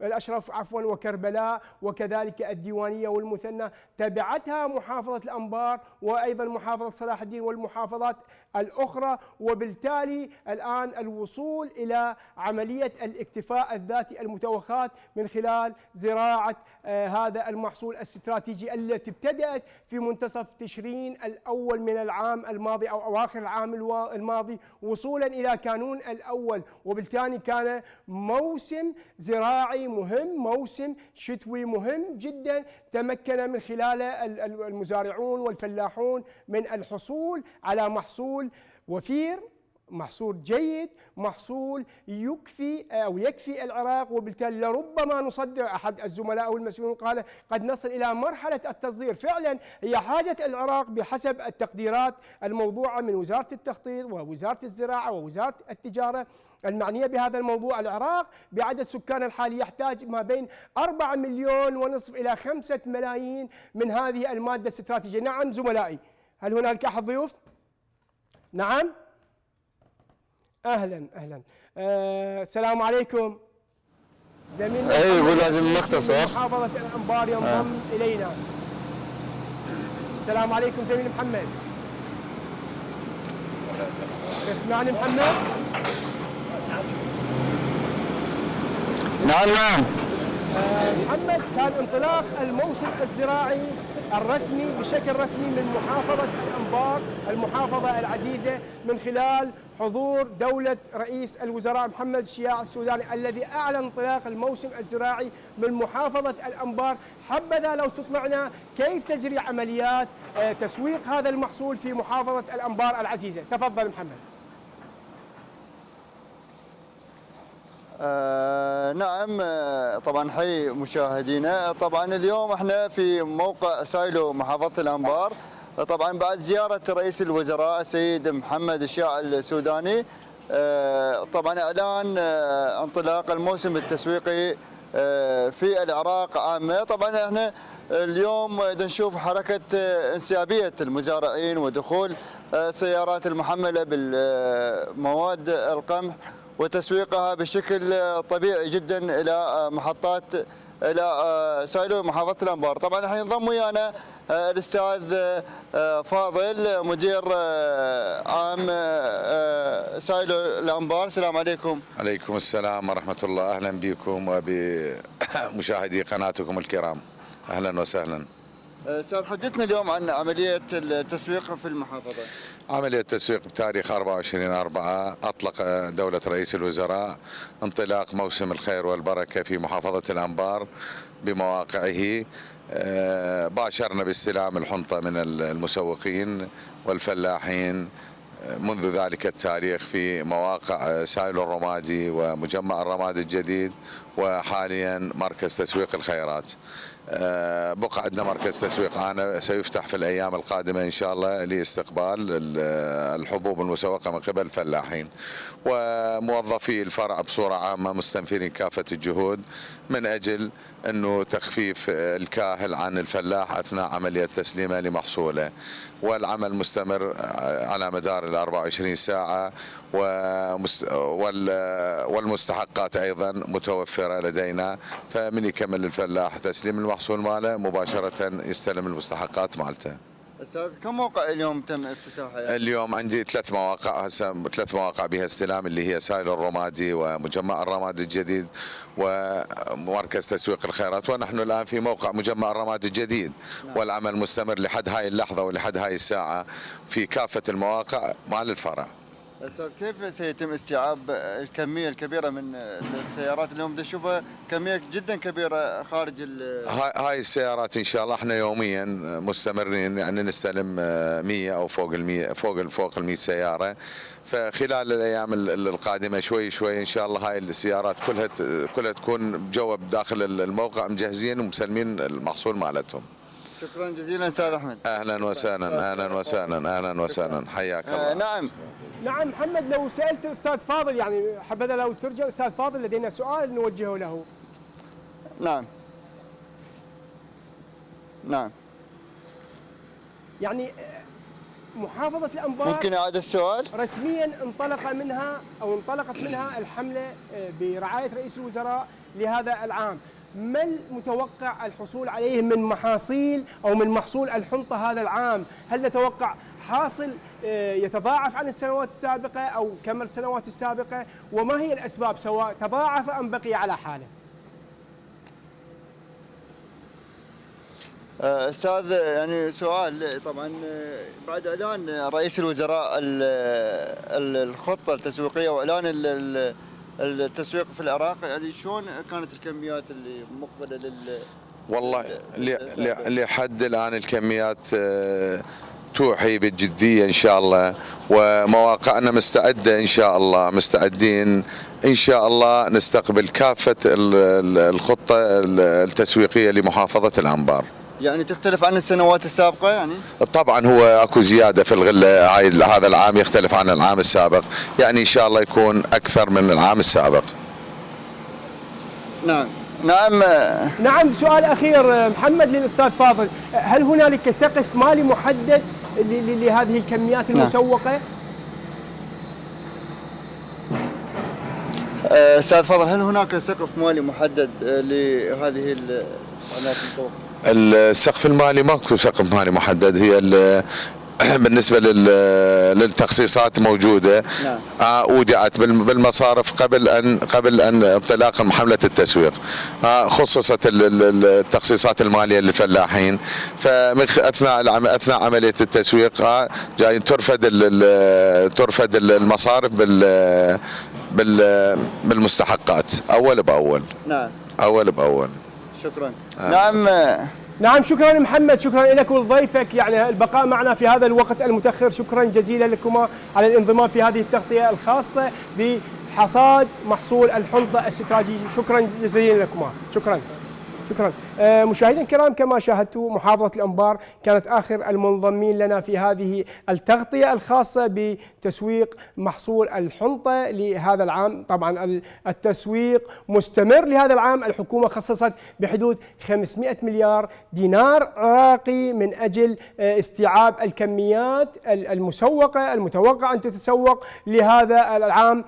الأشرف وكربلاء، وكذلك الديوانية والمثنى، تبعتها محافظة الأنبار وأيضا محافظة صلاح الدين والمحافظات الأخرى، وبالتالي الآن الوصول إلى عملية الاكتفاء الذاتي المتوخاة من خلال زراعة هذا المحصول الاستراتيجي التي ابتدأت في منتصف تشرين الأول من العام الماضي أو أواخر العام الماضي وصولا إلى كانون الأول، وبالتالي كان موسم زراعي مهم، موسم شتوي مهم جدا، تمكن من خلاله المزارعون والفلاحون من الحصول على محصول وفير، محصول جيد، محصول يكفي العراق، وبالتالي لربما نصدر. أحد الزملاء والمسؤولين قال قد نصل إلى مرحلة التصدير. فعلا هي حاجة العراق بحسب التقديرات الموضوعة من وزارة التخطيط ووزارة الزراعة ووزارة التجارة المعنية بهذا الموضوع. العراق بعدد سكان الحالي يحتاج ما بين 4.5 مليون إلى 5 ملايين من هذه المادة الاستراتيجية. نعم زملائي، هل هنالك أحد ضيوف؟ نعم، اهلا اهلا. السلام عليكم. زميلنا اي لازم نختصر. محافظة الأنبار ينضم الينا. السلام عليكم زميل محمد. تسمعني محمد؟ نعم. محمد، كان انطلاق الموسم الزراعي الرسمي بشكل رسمي من محافظة الأنبار المحافظة العزيزة من خلال حضور دولة رئيس الوزراء محمد الشياع السوداني الذي أعلن انطلاق الموسم الزراعي من محافظة الأنبار. حبذا لو تطلعنا كيف تجري عمليات تسويق هذا المحصول في محافظة الأنبار العزيزة. تفضل محمد. نعم، طبعا حي مشاهدينا. طبعا اليوم احنا في موقع سايلو محافظة الأنبار، طبعا بعد زيارة رئيس الوزراء السيد محمد الشياع السوداني، طبعا اعلان انطلاق الموسم التسويقي في العراق عامة. طبعا احنا اليوم نشوف حركة انسيابية المزارعين ودخول السيارات المحملة بالمواد القمح وتسويقها بشكل طبيعي جدا الى محطات الى سايلو محافظه الانبار. طبعا الحين ينضم ويانا الاستاذ فاضل مدير عام سايلو الانبار. السلام عليكم. عليكم السلام ورحمه الله، اهلا بكم وبمشاهدي قناتكم الكرام، اهلا وسهلا. استاذ، حدثنا اليوم عن عمليه التسويق في المحافظه. عملية التسويق بتاريخ 24/4 أطلق دولة رئيس الوزراء انطلاق موسم الخير والبركة في محافظة الأنبار بمواقعه. باشرنا باستلام الحنطة من المسوقين والفلاحين منذ ذلك التاريخ في مواقع سايلو الرمادي ومجمع الرماد الجديد وحاليا مركز تسويق الخيرات. بقى عندنا مركز تسويق عانة سيفتح في الأيام القادمة إن شاء الله لاستقبال الحبوب المسوقة من قبل الفلاحين، وموظفي الفرع بصورة عامة مستنفرين كافة الجهود من أجل أنه تخفيف الكاهل عن الفلاح أثناء عملية تسليمه لمحصوله، والعمل مستمر على مدار ال 24 ساعة، والمستحقات أيضا متوفرة لدينا، فمن يكمل الفلاح تسليم المحصول ماله مباشرة يستلم المستحقات مالته. استاذ كم موقع اليوم تم افتتاحه؟ اليوم عندي 3 مواقع، هسه 3 مواقع بها استلام، اللي هي سائل الرمادي ومجمع الرمادي الجديد ومركز تسويق الخيرات، ونحن الآن في موقع مجمع الرمادي الجديد. والعمل مستمر لحد هاي اللحظة ولحد هاي الساعة في كافة المواقع مال الفرع. استاذ كيف سيتم استيعاب الكميه الكبيره من السيارات اليوم؟ نشوفها كميه جدا كبيره خارج هاي السيارات ان شاء الله احنا يوميا مستمرين، يعني نستلم 100 او فوق ال 100 سياره، فخلال الايام القادمه شوي شوي ان شاء الله هاي السيارات كلها تكون مجوب داخل الموقع مجهزين ومسلمين المحصول مالتهم. شكرا جزيلا استاذ احمد. اهلا وسهلا اهلا وسهلا اهلا وسهلا، حياك الله. نعم محمد، لو سألت أستاذ فاضل، يعني حبذا لو ترجع أستاذ فاضل، لدينا سؤال نوجهه له. نعم يعني محافظة الأنبار ممكن أعاد السؤال؟ رسميا انطلقت منها الحملة برعاية رئيس الوزراء لهذا العام. ما المتوقع الحصول عليه من محاصيل أو من محصول الحنطة هذا العام؟ هل نتوقع حاصل يتضاعف عن السنوات السابقة أو كما السنوات السابقة؟ وما هي الأسباب، سواء تضاعف أم بقي على حاله؟ استاذ يعني سؤال، طبعا بعد اعلان رئيس الوزراء الخطه التسويقيه واعلان التسويق في العراق، يعني شلون كانت الكميات اللي مقبله والله لحد الان الكميات توحي بالجديه ان شاء الله، ومواقعنا مستعده ان شاء الله، مستعدين ان شاء الله نستقبل كافه الخطه التسويقيه لمحافظه الانبار. يعني تختلف عن السنوات السابقه يعني؟ طبعا هو اكو زياده في الغله، هذا العام يختلف عن العام السابق، يعني ان شاء الله يكون اكثر من العام السابق. نعم. سؤال اخير محمد للاستاذ فاضل، هل هنالك سقف مالي محدد لهذه الكميات المسوقه؟ استاذ فاضل، هل هناك سقف مالي محدد لهذه العمليات المسوقه؟ السقف المالي ماكو سقف مالي محدد، هي بالنسبه للتخصيصات موجوده. نعم. اودعت بالمصارف قبل ان انطلاق حمله التسويق، خصصت التخصيصات الماليه للفلاحين، اثناء عمليه التسويق جاي ترفد المصارف بالمستحقات اول باول. نعم. اول باول. شكرا. نعم شكرا محمد، شكرا لك ولضيفك، يعني البقاء معنا في هذا الوقت المتأخر. شكرا جزيلا لكما على الانضمام في هذه التغطية الخاصة بحصاد محصول الحنطة الاستراتيجي. شكرا جزيلا لكما. شكرا. مشاهدينا الكرام، كما شاهدتوا محافظة الأنبار كانت آخر المنضمين لنا في هذه التغطية الخاصة بتسويق محصول الحنطة لهذا العام. طبعا التسويق مستمر لهذا العام، الحكومة خصصت بحدود 500 مليار دينار عراقي من أجل استيعاب الكميات المسوقة المتوقع أن تتسوق لهذا العام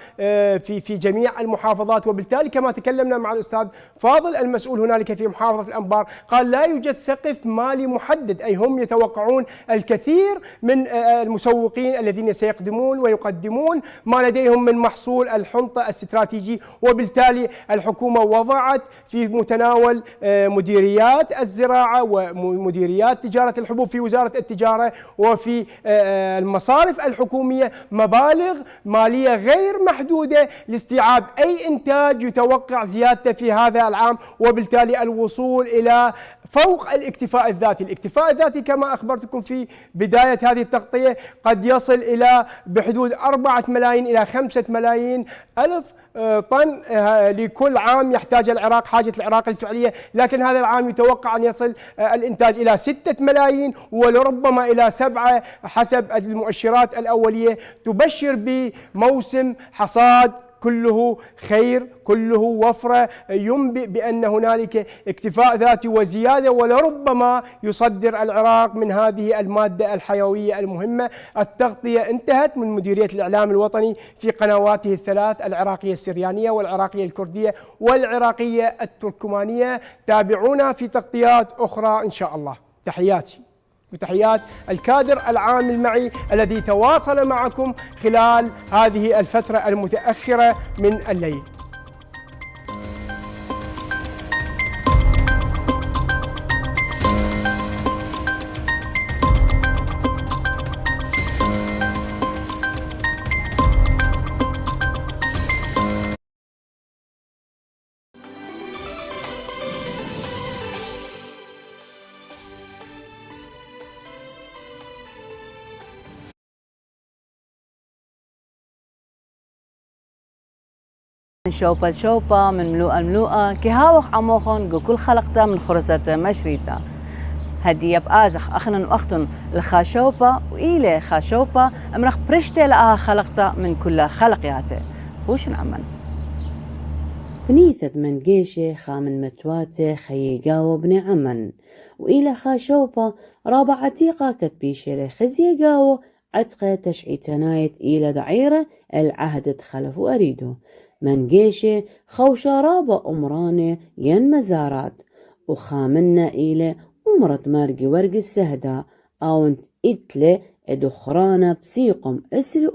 في جميع المحافظات. وبالتالي كما تكلمنا مع الأستاذ فاضل المسؤول هنالك في محافظة الأنبار، قال لا يوجد سقف مالي محدد، أي هم يتوقعون الكثير من المسوقين الذين سيقدمون ويقدمون ما لديهم من محصول الحنطة الاستراتيجي. وبالتالي الحكومة وضعت في متناول مديريات الزراعة ومديريات تجارة الحبوب في وزارة التجارة وفي المصارف الحكومية مبالغ مالية غير محدودة لاستيعاب أي إنتاج يتوقع زيادته في هذا العام. وبالتالي الوصول إلى فوق الاكتفاء الذاتي. الاكتفاء الذاتي كما أخبرتكم في بداية هذه التغطية قد يصل إلى بحدود 4 ملايين إلى 5 ملايين ألف طن لكل عام يحتاج العراق، حاجة العراق الفعلية، لكن هذا العام يتوقع أن يصل الإنتاج إلى 6 ملايين ولربما إلى 7 حسب المؤشرات الأولية تبشر بموسم حصاد كله خير، كله وفرة، ينبئ بأن هنالك اكتفاء ذاتي وزيادة، ولربما يصدر العراق من هذه المادة الحيوية المهمة. التغطية انتهت من مديرية الإعلام الوطني في قنواته الثلاث، العراقية السريانية والعراقية الكردية والعراقية التركمانية. تابعونا في تغطيات أخرى إن شاء الله. تحياتي وتحيات الكادر العامل معي الذي تواصل معكم خلال هذه الفترة المتأخرة من الليل. من شوبة لشوبة، من ملوءة لملوءة، كهاوخ عموخن كل خلقته من خرسة مشريتا. هدية بآزخ أخنن وأختن الخاشوبة وإيلي خاشوبة أمرخ برشتة لآها خلقته من كل خلقياته. وش نعمل؟ بنيثة من جيشي خامن متواتي خيقاو بن عمن وإلى خاشوبة رابع عتيقة كتبيشي لخزي قاو عتقة تشعي تنايت إلى دعيرة العهد تخلف وأريده من جيشي خوشة رابع أمراني ين مزارات وخامنا إلى أمرت مارقي ورق السهدة أو انت إتلي ادخرانا بسيقم اسري